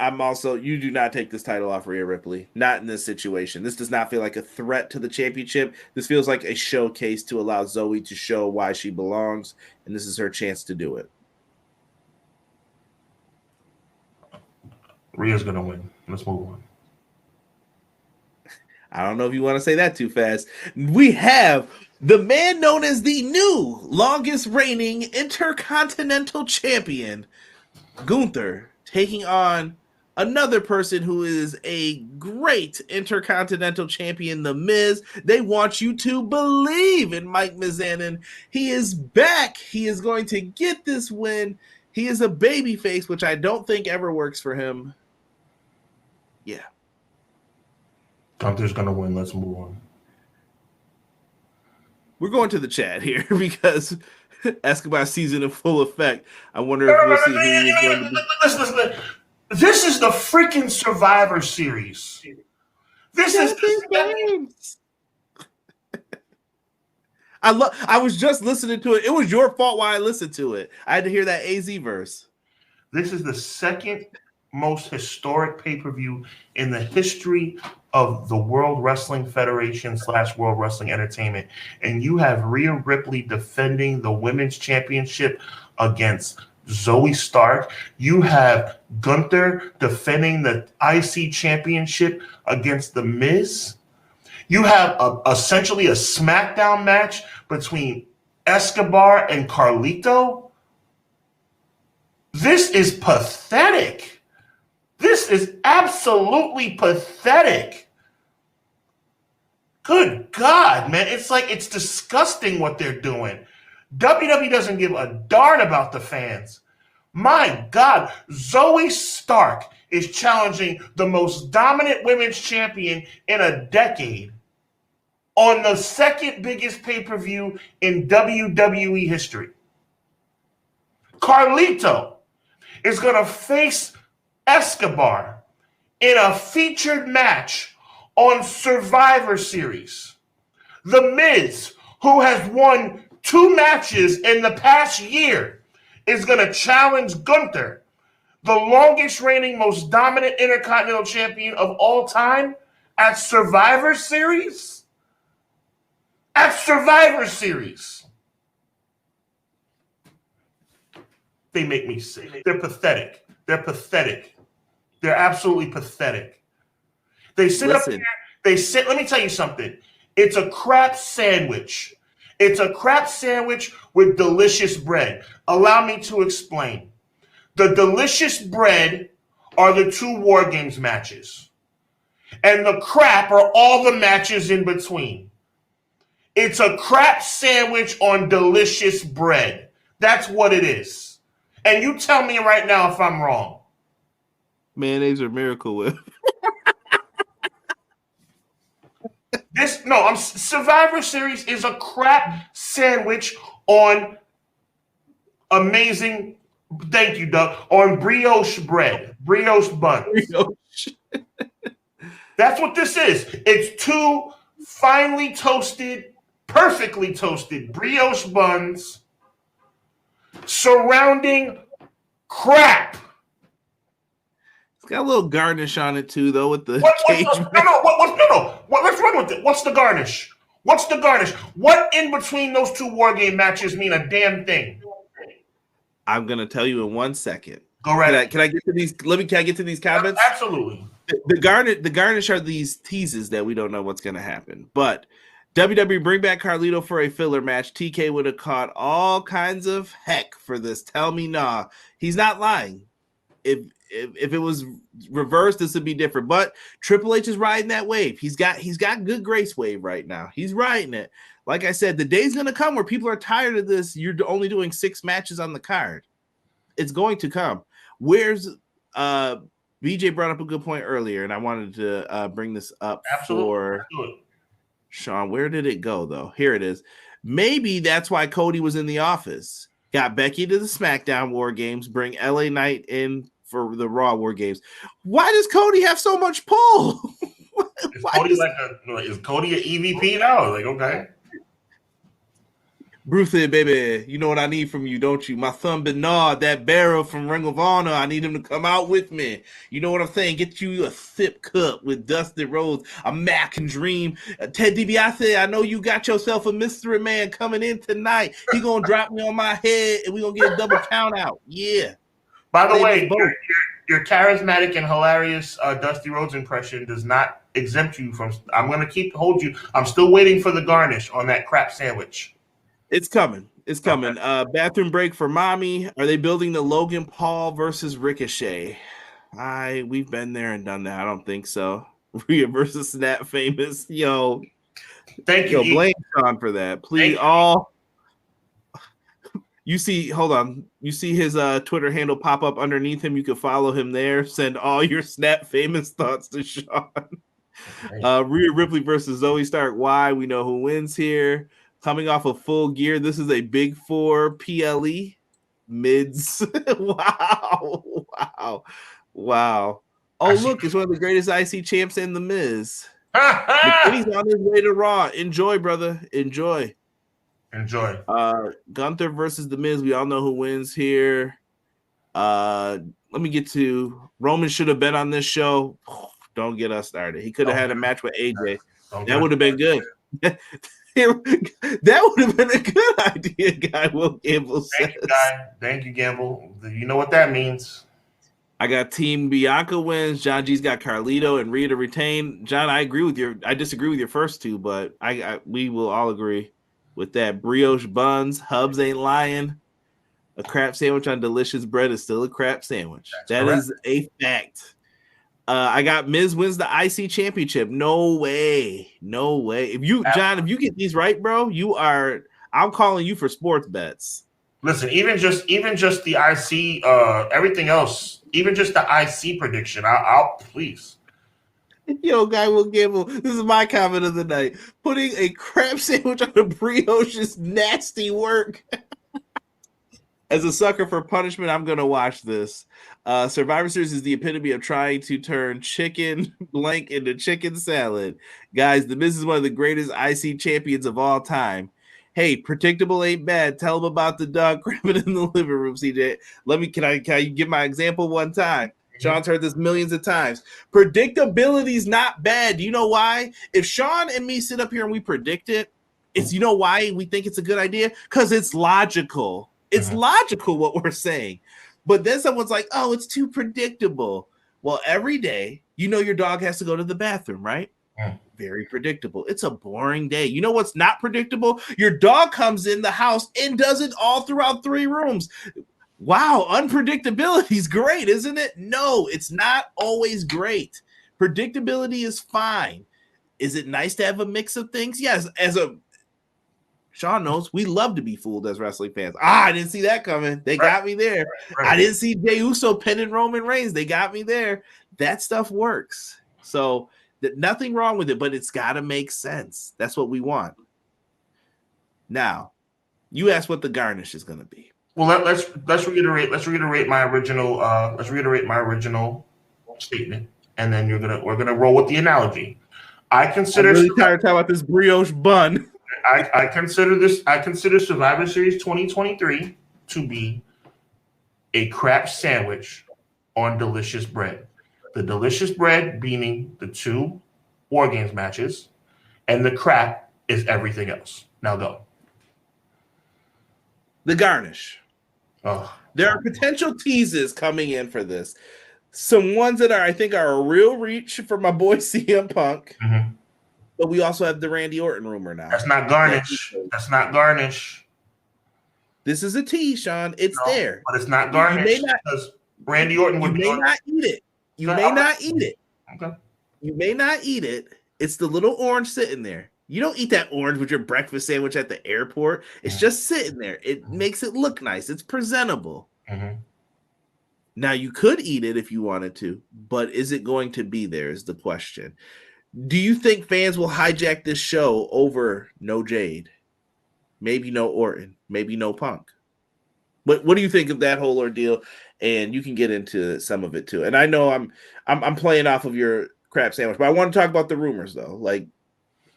you do not take this title off Rhea Ripley. Not in this situation. This does not feel like a threat to the championship. This feels like a showcase to allow Zoe to show why she belongs, and this is her chance to do it. Rhea's going to win. Let's move on. I don't know if you want to say that too fast. We have the man known as the new longest reigning Intercontinental Champion, Gunther, taking on another person who is a great Intercontinental Champion, The Miz. They want you to believe in Mike Mizanin. He is back. He is going to get this win. He is a babyface, which I don't think ever works for him. Yeah. Gunther's going to win. Let's move on. We're going to the chat here because Escobar season in full effect. I wonder if we'll see who he's going to be. Listen. This is the freaking Survivor Series. This is games. I was just listening to it. It was your fault why I listened to it. I had to hear that AZ verse. This is the second most historic pay-per-view in the history of the World Wrestling Federation / World Wrestling Entertainment. And you have Rhea Ripley defending the Women's Championship against Zoe Stark. You have Gunther defending the IC Championship against The Miz. You have essentially a SmackDown match between Escobar and Carlito. This is pathetic. This is absolutely pathetic. Good God, man. It's disgusting what they're doing. WWE doesn't give a darn about the fans. My God, Zoe Stark is challenging the most dominant women's champion in a decade on the second biggest pay-per-view in WWE history. Carlito is going to face Escobar in a featured match on Survivor Series. The Miz, who has won 2 matches in the past year, is going to challenge Gunther, the longest reigning, most dominant Intercontinental Champion of all time, at Survivor Series? At Survivor Series. They make me sick. They're pathetic. They're pathetic. They're absolutely pathetic. They sit up here. Let me tell you something. It's a crap sandwich. It's a crap sandwich with delicious bread. Allow me to explain. The delicious bread are the 2 War Games matches. And the crap are all the matches in between. It's a crap sandwich on delicious bread. That's what it is. And you tell me right now if I'm wrong. Mayonnaise or Miracle Whip? Survivor Series is a crap sandwich on amazing, thank you, Doug, on brioche bread, brioche buns. Brioche. That's what this is. It's 2 finely toasted, perfectly toasted brioche buns surrounding crap. It's got a little garnish on it too, though, with the cage. Let's run with it. What's the garnish? What in between those 2 War Game matches mean a damn thing? I'm gonna tell you in 1 second. Go right. Can I get to these? Can I get to these comments? Absolutely. The garnish are these teases that we don't know what's gonna happen. But WWE bring back Carlito for a filler match. TK would have caught all kinds of heck for this. Tell me nah. He's not lying. If it was reversed, this would be different. But Triple H is riding that wave. He's got good grace wave right now. He's riding it. Like I said, the day's gonna come where people are tired of this. You're only doing 6 matches on the card. It's going to come. Where's BJ brought up a good point earlier, and I wanted to bring this up for Sean. Where did it go though? Here it is. Maybe that's why Cody was in the office. Got Becky to the SmackDown War Games. Bring LA Knight in for the Raw War Games. Why does Cody have so much pull? Is Cody an EVP now? Like, okay. Bruce said, baby, you know what I need from you, don't you? My son Bernard, that barrel from Ring of Honor, I need him to come out with me. You know what I'm saying? Get you a sip cup with Dusty Rhodes, a Mac and Dream. Ted DiBiase, I know you got yourself a mystery man coming in tonight. He going to drop me on my head, and we going to get a double count out. Yeah. By the way, your charismatic and hilarious Dusty Rhodes impression does not exempt you from. I'm going to hold you. I'm still waiting for the garnish on that crap sandwich. It's coming. It's coming. Okay. Bathroom break for mommy. Are they building the Logan Paul versus Ricochet? We've been there and done that. I don't think so. Rhea versus Snap Famous. Yo. Thank you. Blame Sean for that. Please all. You see, hold on. You see his Twitter handle pop up underneath him. You can follow him there. Send all your Snap Famous thoughts to Sean. Rhea Ripley versus Zoe Stark. Why? We know who wins here. Coming off of Full Gear, this is a Big 4 PLE mids. Wow. Oh, look, it's one of the greatest IC champs in The Miz. He's on his way to Raw. Enjoy, brother. Enjoy. Gunther versus The Miz. We all know who wins here. Let me get to Roman should have been on this show. Don't get us started. He could have had a match with AJ. That would have been good. That would have been a good idea, Guy Will Gamble says. Thank you, Gamble. You know what that means. I got Team Bianca wins. John G's got Carlito and Rhea to retain. John, I disagree with your first two, but we will all agree with that. Brioche buns, Hubs ain't lying. A crap sandwich on delicious bread is still a crap sandwich. That is a fact. I got Miz wins the IC championship. No way. If you get these right, bro, I'm calling you for sports bets. Listen, even just the IC, everything else, even just the IC prediction, I'll please. Yo, Guy Will Gamble, this is my comment of the night. Putting a crab sandwich on a brioche is nasty work. As a sucker for punishment, I'm going to watch this. Survivor Series is the epitome of trying to turn chicken blank into chicken salad. Guys, The Miz is one of the greatest IC champions of all time. Hey, predictable ain't bad. Tell them about the dog cramming in the living room, CJ. Can I give my example one time? Sean's heard this millions of times. Predictability is not bad. Do you know why? If Sean and me sit up here and we predict it, you know why we think it's a good idea? Because it's logical. It's logical what we're saying. But then someone's like, oh, it's too predictable. Well, every day, your dog has to go to the bathroom, right? Very predictable. It's a boring day. You know what's not predictable? Your dog comes in the house and does it all throughout 3 rooms. Wow, unpredictability is great, isn't it? No, it's not always great. Predictability is fine. Is it nice to have a mix of things? Yes, Sean knows we love to be fooled as wrestling fans. I didn't see that coming. They got me there. Right. I didn't see Jey Uso pinning Roman Reigns. They got me there. That stuff works. So nothing wrong with it, but it's got to make sense. That's what we want. Now, you asked what the garnish is going to be. Well, let's reiterate. Let's reiterate my original. Statement, and then we're gonna roll with the analogy. I'm really tired of talking about this brioche bun. I consider Survivor Series 2023 to be a crap sandwich on delicious bread. The delicious bread being the 2 War Games matches, and the crap is everything else. Now go. The garnish. Oh. There are potential teases coming in for this. Some ones that I think are a real reach for my boy CM Punk. Mm-hmm. But we also have the Randy Orton rumor now. That's not garnish. That's not garnish. This is a tease, Sean. It's there. But it's not garnish. Because Randy Orton would not eat it. You may not eat it. Okay. You may not eat it. It's the little orange sitting there. You don't eat that orange with your breakfast sandwich at the airport. It's just sitting there. It makes it look nice. It's presentable. Mm-hmm. Now, you could eat it if you wanted to, but is it going to be there is the question. Do you think fans will hijack this show over no Jade? Maybe no Orton. Maybe no Punk. What do you think of that whole ordeal? And you can get into some of it too. And I know I'm playing off of your crap sandwich, but I want to talk about the rumors though. Like,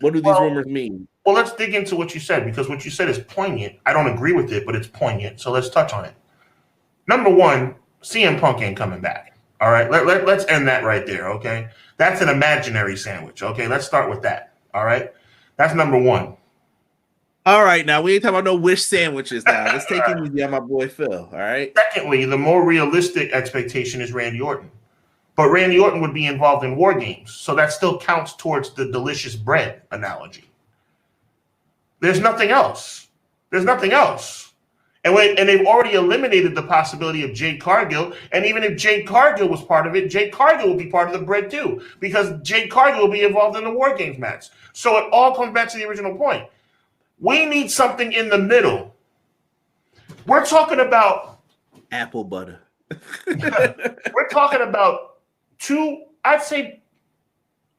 what do these rumors mean? Well, let's dig into what you said, because what you said is poignant. I don't agree with it, but it's poignant. So let's touch on it. Number one, CM Punk ain't coming back. All right, let's end that right there, okay? That's an imaginary sandwich, okay? Let's start with that, all right? That's number one. All right, now we ain't talking about no wish sandwiches now. Let's take it easy on my boy Phil, all right? Secondly, the more realistic expectation is Randy Orton. But Randy Orton would be involved in War Games, so that still counts towards the delicious bread analogy. There's nothing else. There's nothing else. And they've already eliminated the possibility of Jade Cargill. And even if Jade Cargill was part of it, Jade Cargill will be part of the bread too, because Jade Cargill will be involved in the War Games match. So it all comes back to the original point. We need something in the middle. We're talking about apple butter. We're talking about 2, I'd say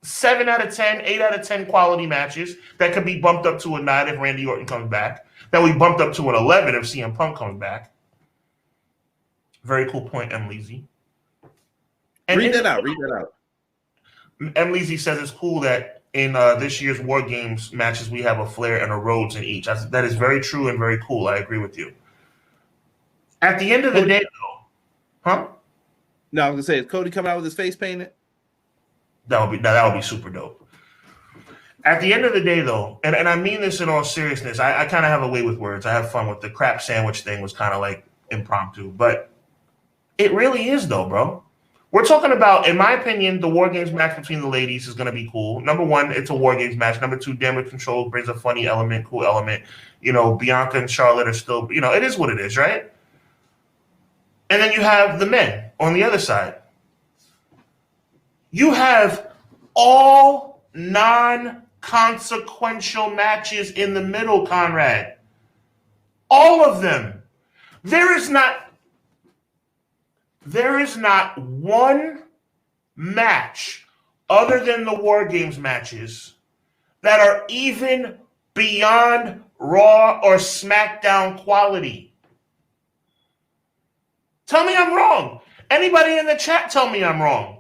7 out of 10, 8 out of 10 quality matches that could be bumped up to a 9 if Randy Orton comes back. That we bumped up to an 11 if CM Punk comes back. Very cool point, M. Leezy. Read that out. M. Leezy says it's cool that in this year's War Games matches we have a Flair and a Rhodes in each. That is very true and very cool. I agree with you. At the end of the day, though, huh? No, I was gonna say, is Cody coming out with his face painted? That would be super dope. At the end of the day, though, and I mean this in all seriousness, I kind of have a way with words. I have fun with the crap sandwich thing. Was kind of like impromptu, but it really is, though, bro. We're talking about, in my opinion, the War Games match between the ladies is going to be cool. Number one, it's a War Games match. Number two, damage control brings a funny element, cool element. You know, Bianca and Charlotte are still, it is what it is, right? And then you have the men on the other side. You have all non-consequential matches in the middle, Conrad. All of them. There is not one match other than the War Games matches that are even beyond Raw or SmackDown quality. Tell me I'm wrong. Anybody in the chat, tell me I'm wrong.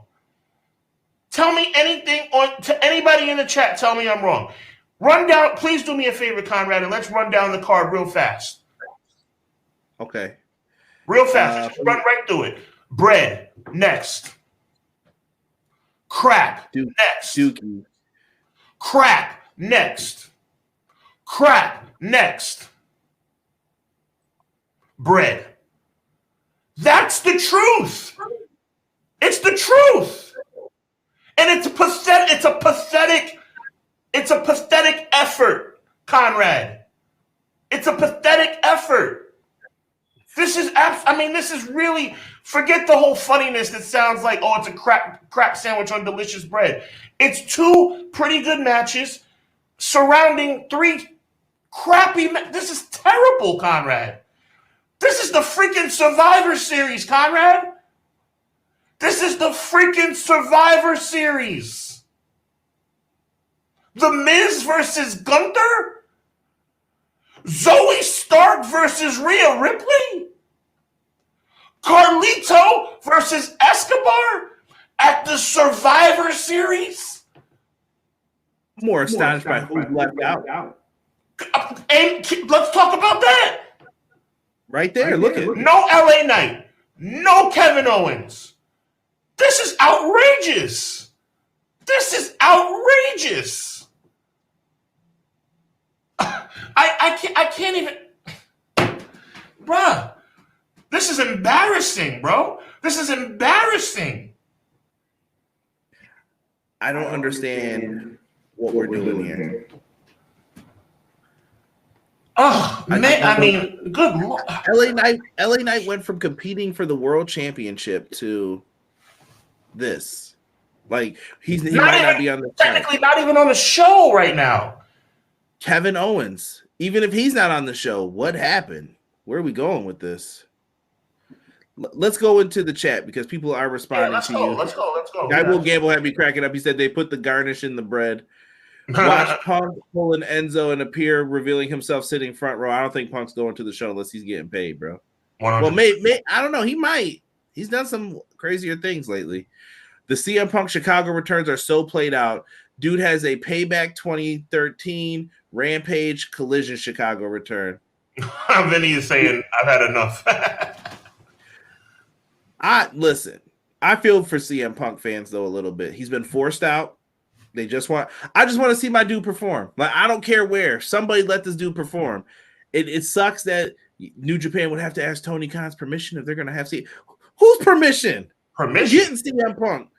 Tell me anything to anybody in the chat. Tell me I'm wrong. Run down. Please do me a favor, Conrad, and let's run down the card real fast. Okay. Real fast. Just run right through it. Bread next. Crap next. Dookie. Crap next. Crap next. Bread. That's the truth. It's the truth. And it's pathetic. It's a pathetic It's a pathetic effort, Conrad. It's a pathetic effort. This is really, forget the whole funniness that sounds like, oh, it's a crap sandwich on delicious bread. It's two pretty good matches surrounding three crappy this is terrible, Conrad. This is the freaking Survivor Series, Conrad. This is the freaking Survivor Series. The Miz versus Gunther? Zoe Stark versus Rhea Ripley? Carlito versus Escobar at the Survivor Series? I'm more astonished by who's left out. And let's talk about that. Right there, look at it. No LA Knight. No Kevin Owens. This is outrageous. This is outrageous. I can't even. Bruh. This is embarrassing, bro. This is embarrassing. I don't understand what we're doing here. Oh, man, I mean, good Lord. LA Knight went from competing for the world championship to this. Like, he might not be on the technically show. Not even on the show right now. Kevin Owens, even if he's not on the show, what happened? Where are we going with this? Let's go into the chat because people are responding to you. Let's go. Guy Will Gamble had me cracking up. He said they put the garnish in the bread. Watch Punk pull an Enzo and appear revealing himself sitting front row. I don't think Punk's going to the show unless he's getting paid, bro. 100%. Well, may I don't know. He might. He's done some crazier things lately. The CM Punk Chicago returns are so played out. Dude has a Payback 2013 Rampage Collision Chicago return. Vinny is saying, I've had enough. Listen, I feel for CM Punk fans though a little bit. He's been forced out. I just want to see my dude perform. Like, I don't care where. Somebody let this dude perform. It sucks that New Japan would have to ask Tony Khan's permission if they're going to have to. Whose permission? Getting CM Punk.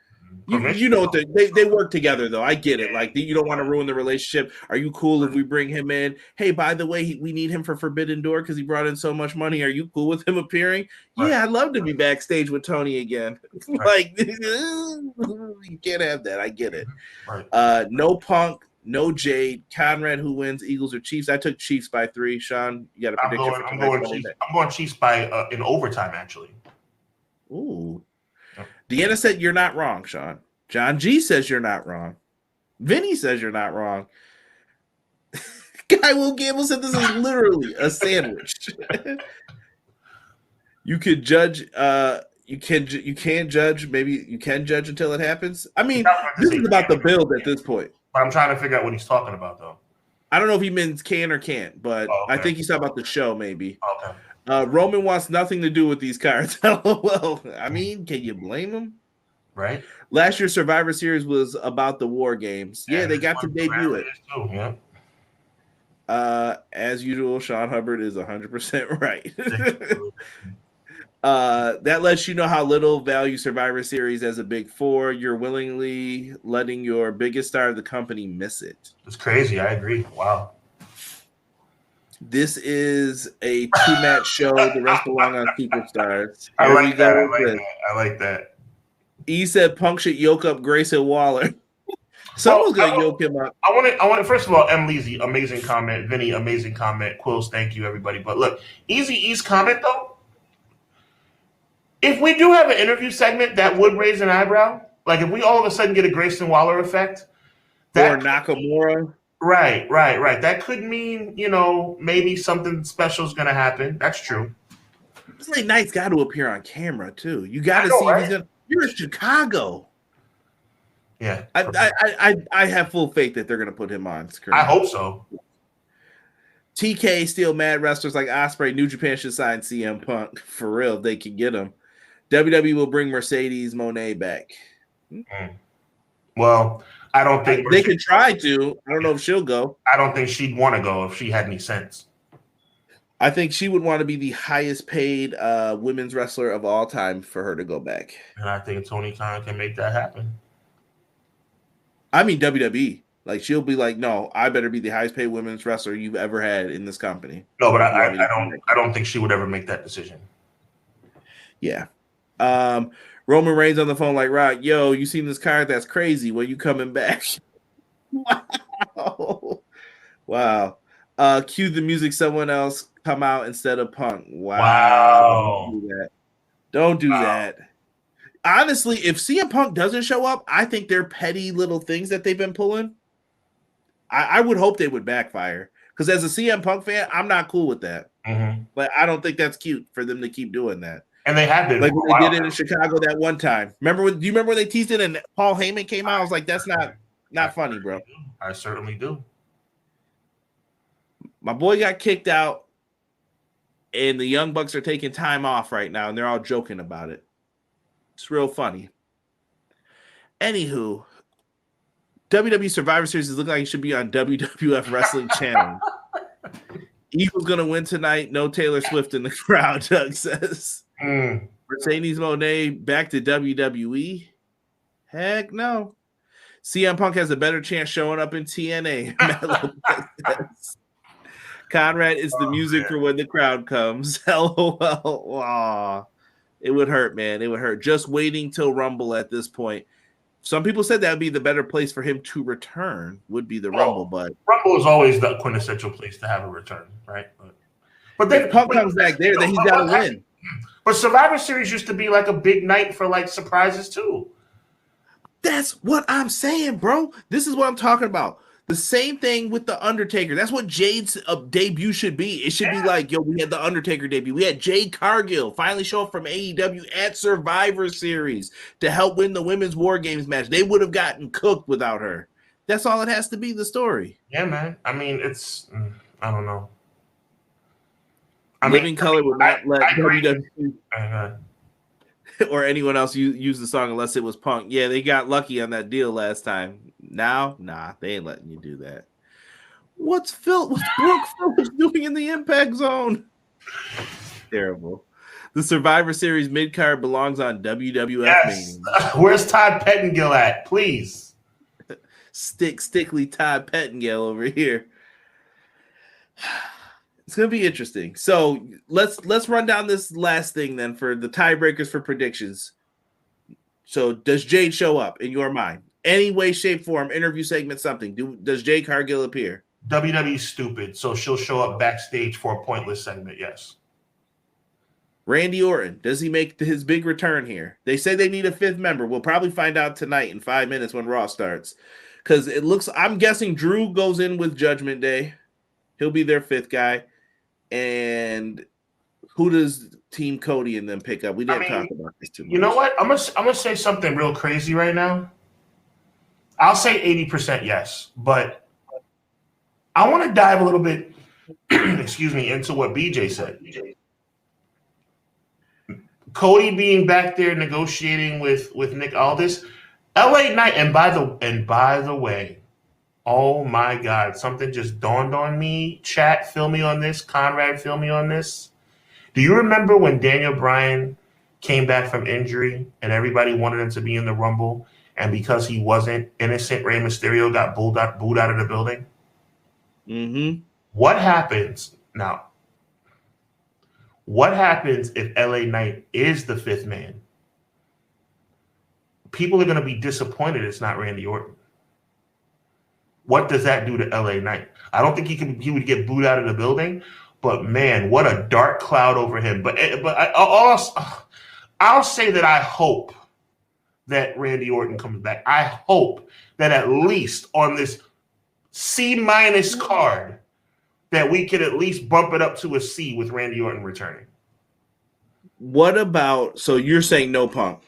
You know what they work together though. I get it. Like, you don't want to ruin the relationship. Are you cool if we bring him in? Hey, by the way, we need him for Forbidden Door because he brought in so much money. Are you cool with him appearing? Right. Yeah, I'd love to be backstage with Tony again. Right. Like, you can't have that. I get it. Right. No Punk, no Jade. Conrad, who wins? Eagles or Chiefs? I took Chiefs by 3. Sean, you got a prediction? I'm going Chiefs by in overtime actually. Ooh. Deanna said you're not wrong, Sean. John G says you're not wrong. Vinny says you're not wrong. Guy Will Gamble said this is literally a sandwich. You could judge. You can't judge. Maybe you can judge until it happens. I mean, this is about the build at this point. But I'm trying to figure out what he's talking about, though. I don't know if he means can or can't, but I think he's talking about the show, maybe. Okay. Roman wants nothing to do with these cards. Well, I mean, can you blame him? Right. Last year's Survivor Series was about the War Games. Yeah, they got to debut it. Too, yeah. As usual, Sean Hubbard is 100% right. That lets you know how little value Survivor Series as a Big Four. You're willingly letting your biggest star of the company miss it. It's crazy. I agree. Wow. This is a 2-match show. The rest belong on Superstars. I like that. E said Punk should yoke up Grayson Waller. Someone's gonna yoke him up. I want to. First of all, M. Leezy, amazing comment. Vinny, amazing comment. Quills, thank you, everybody. But look, Easy E's comment though. If we do have an interview segment, that would raise an eyebrow. Like if we all of a sudden get a Grayson Waller effect, or Nakamura. Right. That could mean, maybe something special is going to happen. That's true. This Knight's got to appear on camera too. You got to see if he's gonna. You're in Chicago. Yeah, I have full faith that they're going to put him on screen. I hope so. TK still mad wrestlers like Ospreay. New Japan should sign CM Punk for real if they can get him. WWE will bring Mercedes Moné back. Well, I don't think they could try to. I don't know if she'll go. I don't think she'd want to go if she had any sense. I think she would want to be the highest paid women's wrestler of all time for her to go back. And I think Tony Khan can make that happen. I mean WWE. Like she'll be like, no, I better be the highest paid women's wrestler you've ever had in this company. No, but I don't think she would ever make that decision. Yeah. Roman Reigns on the phone like, right, yo, you seen this card? That's crazy. When you coming back? Wow. Wow. Cue the music. Someone else come out instead of Punk. Wow. Don't do that. Don't do that. Honestly, if CM Punk doesn't show up, I think they're petty little things that they've been pulling. I would hope they would backfire. Because as a CM Punk fan, I'm not cool with that. Mm-hmm. But I don't think that's cute for them to keep doing that. And they have been. Like when they did it in Chicago that one time. Do you remember when they teased it and Paul Heyman came out? I was like, that's not funny, bro. I certainly do. My boy got kicked out, and the Young Bucks are taking time off right now, and they're all joking about it. It's real funny. Anywho, WWE Survivor Series is looking like it should be on WWF Wrestling Channel. Eagles gonna win tonight. No Taylor Swift in the crowd, Doug says. Mercedes Moné back to WWE? Heck no. CM Punk has a better chance showing up in TNA. Conrad is the music for when the crowd comes. LOL. Aw. It would hurt, man. It would hurt. Just waiting till Rumble at this point. Some people said that would be the better place for him to return, would be the Rumble, but Rumble is always the quintessential place to have a return, right? But then if Punk comes back there, then he's got to win. But Survivor Series used to be like a big night for like surprises too. That's what I'm saying, bro. This is what I'm talking about. The same thing with The Undertaker. That's what Jade's debut should be. It should be like, yo, we had The Undertaker debut. We had Jade Cargill finally show up from AEW at Survivor Series to help win the Women's War Games match. They would have gotten cooked without her. That's all it has to be, the story. Yeah, man. I mean, it's, I don't know. Living Color would not let WWE or anyone else use the song unless it was Punk. Yeah, they got lucky on that deal last time. Now, nah, they ain't letting you do that. What's Brooke Phillips doing in the Impact Zone? Terrible. The Survivor Series mid-card belongs on WWF. Yes. Where's Todd Pettengill at? Please. Stickly Todd Pettengill over here. It's gonna be interesting. So let's run down this last thing then for the tiebreakers for predictions. So does Jade show up in your mind? Any way, shape, form, interview segment, something. Does Jade Cargill appear? WWE's stupid, so she'll show up backstage for a pointless segment, yes. Randy Orton, does he make his big return here? They say they need a fifth member. We'll probably find out tonight in 5 minutes when Raw starts. Because it looks, I'm guessing Drew goes in with Judgment Day. He'll be their fifth guy. And who does Team Cody and them pick up? We didn't talk about this too much. You know what? I'm gonna say something real crazy right now. I'll say 80% yes, but I want to dive a little bit, excuse me, into what BJ said. Cody being back there negotiating with Nick Aldis, LA Knight, and by the way, oh my God, something just dawned on me. Chat, fill me on this. Conrad, fill me on this. Do you remember when Daniel Bryan came back from injury and everybody wanted him to be in the Rumble, and because he wasn't, innocent Rey Mysterio got booed out of the building? Mm-hmm. What happens now? What happens if LA Knight is the fifth man? People are going to be disappointed it's not Randy Orton. What does that do to LA Knight? I don't think he would get booed out of the building, but man, what a dark cloud over him. But I'll say that I hope that Randy Orton comes back. I hope that at least on this C- card that we can at least bump it up to a C with Randy Orton returning. What about, so you're saying no Punk?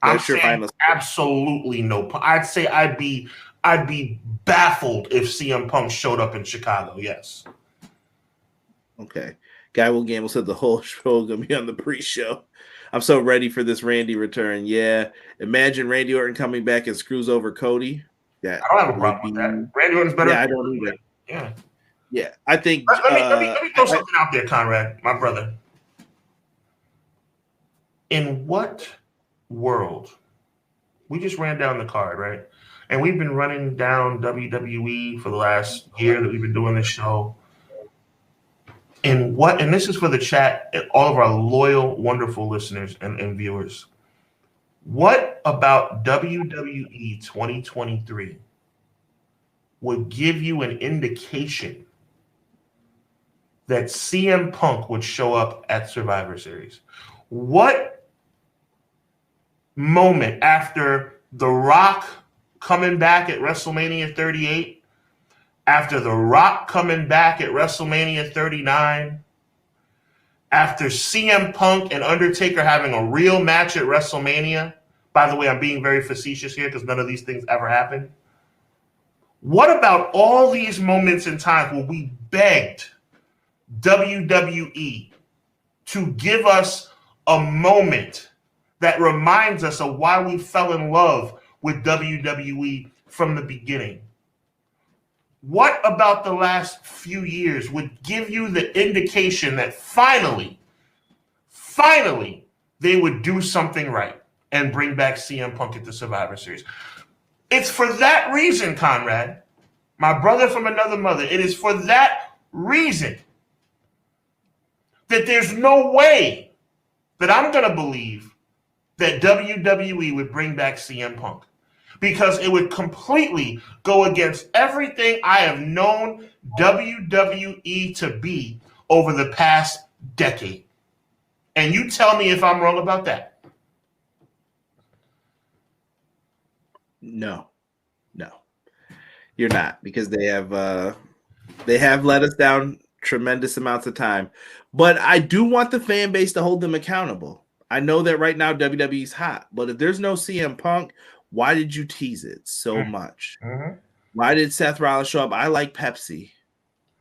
I'm saying absolutely no Punk. I'd say I'd be baffled if CM Punk showed up in Chicago. Yes. Okay. Guy Will Gamble said the whole show is going to be on the pre-show. I'm so ready for this Randy return. Yeah. Imagine Randy Orton coming back and screws over Cody. Yeah. I don't have a problem with that. Randy Orton's better. Yeah, I don't either. Yeah. Yeah. I think. Let me throw something out there, Conrad, my brother. In what world? We just ran down the card, right? and we've been running down WWE for the last year that we've been doing this show. And this is for the chat and all of our loyal, wonderful listeners and viewers. What about WWE 2023 would give you an indication that CM Punk would show up at Survivor Series? What moment after The Rock coming back at WrestleMania 38, after The Rock coming back at WrestleMania 39, after CM Punk and Undertaker having a real match at WrestleMania? By the way, I'm being very facetious here because none of these things ever happened. What about all these moments in time where we begged WWE to give us a moment that reminds us of why we fell in love with WWE from the beginning? What about the last few years would give you the indication that finally, they would do something right and bring back CM Punk at the Survivor Series? It's for that reason, Conrad, my brother from another mother, it is for that reason that there's no way that I'm going to believe that WWE would bring back CM Punk, because it would completely go against everything I have known WWE to be over the past decade. And you tell me if I'm wrong about that. No, you're not, because they have let us down tremendous amounts of time. But I do want the fan base to hold them accountable. I know that right now WWE's hot, but if there's no CM Punk, why did you tease it so much? Mm-hmm. Why did Seth Rollins show up? I like Pepsi.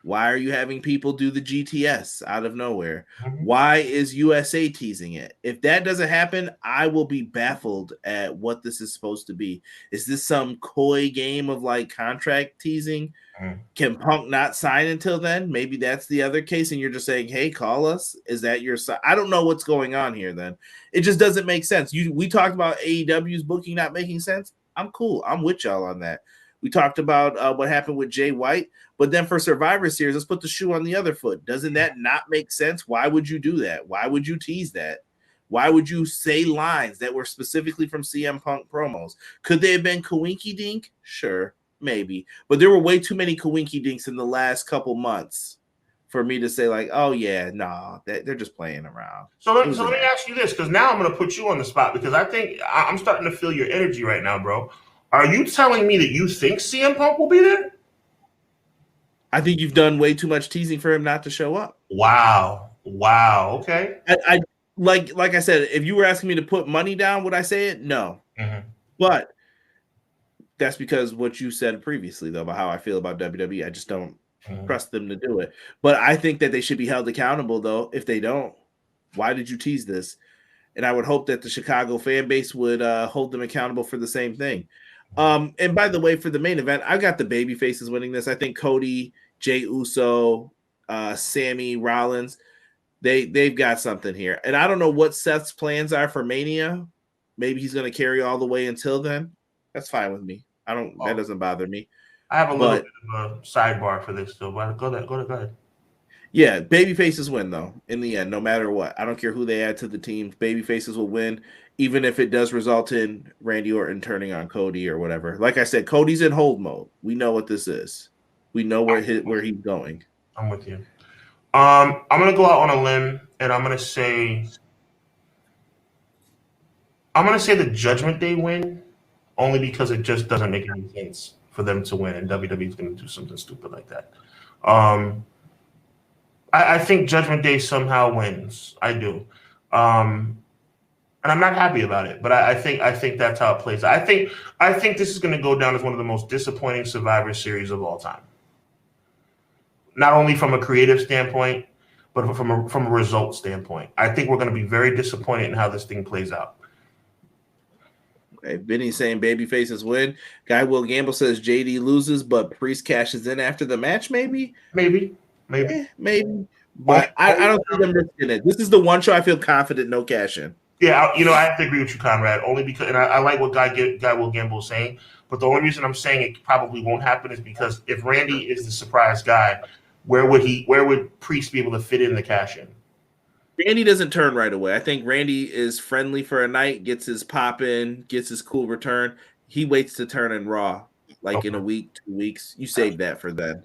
Why are you having people do the GTS out of nowhere? Mm-hmm. Why is USA teasing it? If that doesn't happen, I will be baffled at what this is supposed to be. Is this some coy game of like contract teasing? Mm-hmm. Can Punk not sign until then? Maybe that's the other case, and you're just saying, hey, call us. Is that your side? I don't know what's going on here then. It just doesn't make sense. We talked about AEW's booking not making sense. I'm cool. I'm with y'all on that. We talked about what happened with Jay White, but then for Survivor Series, let's put the shoe on the other foot. Doesn't that not make sense? Why would you do that? Why would you tease that? Why would you say lines that were specifically from CM Punk promos? Could they have been Kawinky Dink? Sure, maybe. But there were way too many Kawinky Dinks in the last couple months for me to say like, oh yeah, nah, they're just playing around. So let me ask you this, because now I'm going to put you on the spot, because I think I'm starting to feel your energy right now, bro. Are you telling me that you think CM Punk will be there? I think you've done way too much teasing for him not to show up. Wow. Okay. I like I said, if you were asking me to put money down, would I say it? No. Mm-hmm. But that's because what you said previously, though, about how I feel about WWE. I just don't trust them to do it. But I think that they should be held accountable, though. If they don't, why did you tease this? And I would hope that the Chicago fan base would hold them accountable for the same thing. And by the way, for the main event, I got the baby faces winning this. I think Cody, Jey Uso, Sammy, Rollins, they've got something here. And I don't know what Seth's plans are for Mania. Maybe he's going to carry all the way until then. That's fine with me. That doesn't bother me. I have a little bit of a sidebar for this, though. But go ahead. Yeah, baby faces win, though, in the end, no matter what. I don't care who they add to the team. Baby faces will win, even if it does result in Randy Orton turning on Cody or whatever. Like I said, Cody's in hold mode. We know what this is. We know where he's going. I'm with you. I'm going to go out on a limb, and I'm going to say the Judgment Day win, only because it just doesn't make any sense for them to win, and WWE's going to do something stupid like that. I think Judgment Day somehow wins. I do. And I'm not happy about it, but I think that's how it plays. I think this is going to go down as one of the most disappointing Survivor Series of all time. Not only from a creative standpoint, but from a result standpoint. I think we're going to be very disappointed in how this thing plays out. Okay, Vinny's saying baby faces win. Guy Will Gamble says JD loses, but Priest cashes in after the match, maybe. Maybe. But I don't think I'm risking it. This is the one show I feel confident no cash in. Yeah, I have to agree with you, Conrad, only because, and I like what Guy Will Gamble is saying, but the only reason I'm saying it probably won't happen is because if Randy is the surprise guy, where would Priest be able to fit in the cash in? Randy doesn't turn right away. I think Randy is friendly for a night, gets his pop in, gets his cool return. He waits to turn in Raw, like in a week, 2 weeks. You save that for then.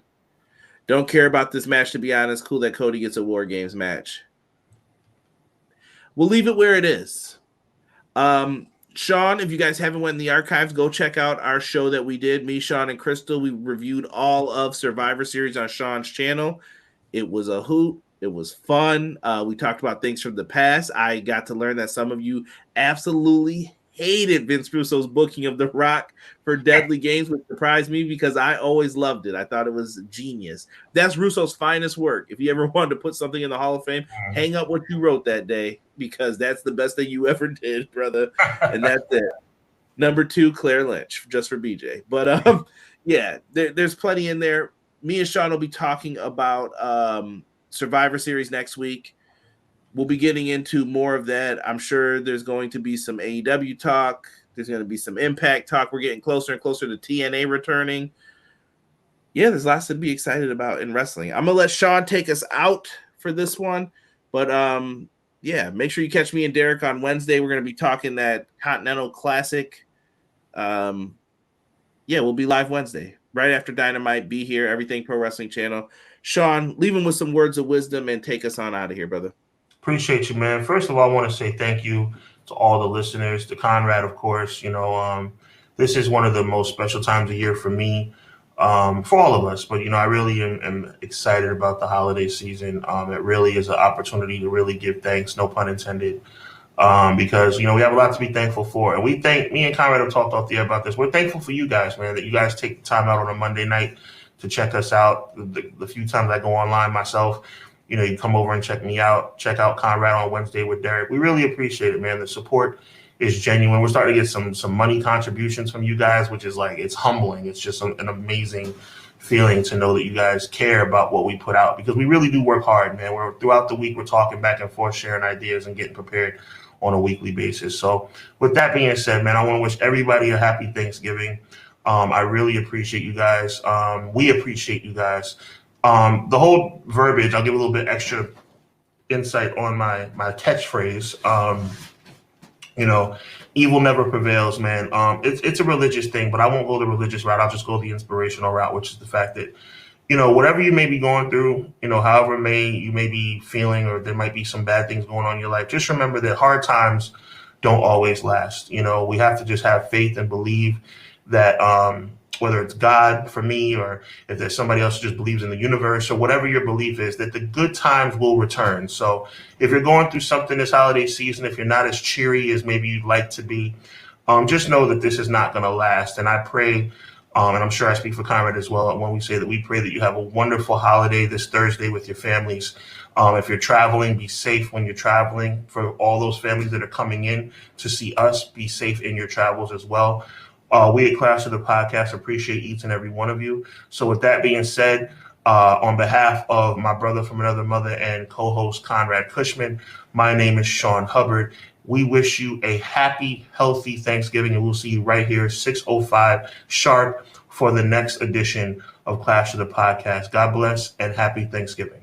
Don't care about this match, to be honest. Cool that Cody gets a War Games match. We'll leave it where it is. Sean, if you guys haven't went in the archives, go check out our show that we did. Me, Sean, and Crystal. We reviewed all of Survivor Series on Sean's channel. It was a hoot. It was fun. We talked about things from the past. I got to learn that some of you absolutely hated Vince Russo's booking of The Rock for Deadly Games, which surprised me because I always loved it. I thought it was genius. That's Russo's finest work. If you ever wanted to put something in the Hall of Fame, hang up what you wrote that day because that's the best thing you ever did, brother. And that's it. Number 2, Claire Lynch, just for BJ. But yeah, there's plenty in there. Me and Sean will be talking about Survivor Series next week. We'll be getting into more of that. I'm sure there's going to be some AEW talk. There's going to be some Impact talk. We're getting closer and closer to TNA returning. Yeah, there's lots to be excited about in wrestling. I'm going to let Sean take us out for this one. But yeah, make sure you catch me and Derek on Wednesday. We're going to be talking that Continental Classic. Yeah, we'll be live Wednesday. Right after Dynamite, be here, Everything Pro Wrestling Channel. Sean, leave him with some words of wisdom and take us on out of here, brother. Appreciate you, man. First of all, I want to say thank you to all the listeners, to Conrad, of course. This is one of the most special times of year for me, for all of us. But, I really am excited about the holiday season. It really is an opportunity to really give thanks, no pun intended, because, we have a lot to be thankful for. And me and Conrad have talked off the air about this. We're thankful for you guys, man, that you guys take the time out on a Monday night to check us out. The few times I go online myself, you come over and check me out, check out Conrad on Wednesday with Derek. We really appreciate it, man. The support is genuine. We're starting to get some money contributions from you guys, which is it's humbling. It's just an amazing feeling to know that you guys care about what we put out, because we really do work hard, man. Throughout the week, we're talking back and forth, sharing ideas and getting prepared on a weekly basis. So with that being said, man, I want to wish everybody a happy Thanksgiving. I really appreciate you guys. We appreciate you guys. The whole verbiage, I'll give a little bit extra insight on my catchphrase. Evil never prevails, man. It's a religious thing, but I won't go the religious route. I'll just go the inspirational route, which is the fact that, whatever you may be going through, however you may be feeling, or there might be some bad things going on in your life, just remember that hard times don't always last. We have to just have faith and believe that, whether it's God for me, or if there's somebody else who just believes in the universe, or whatever your belief is, that the good times will return. So if you're going through something this holiday season, if you're not as cheery as maybe you'd like to be, just know that this is not going to last. And I pray, and I'm sure I speak for Conrad as well, when we say that we pray that you have a wonderful holiday this Thursday with your families. If you're traveling, be safe when you're traveling. For all those families that are coming in to see us, be safe in your travels as well. We at Clash of the Podcast appreciate each and every one of you. So with that being said, on behalf of my brother from another mother and co-host Conrad Cushman, my name is Sean Hubbard. We wish you a happy, healthy Thanksgiving, and we'll see you right here, 6:05 sharp, for the next edition of Clash of the Podcast. God bless and happy Thanksgiving.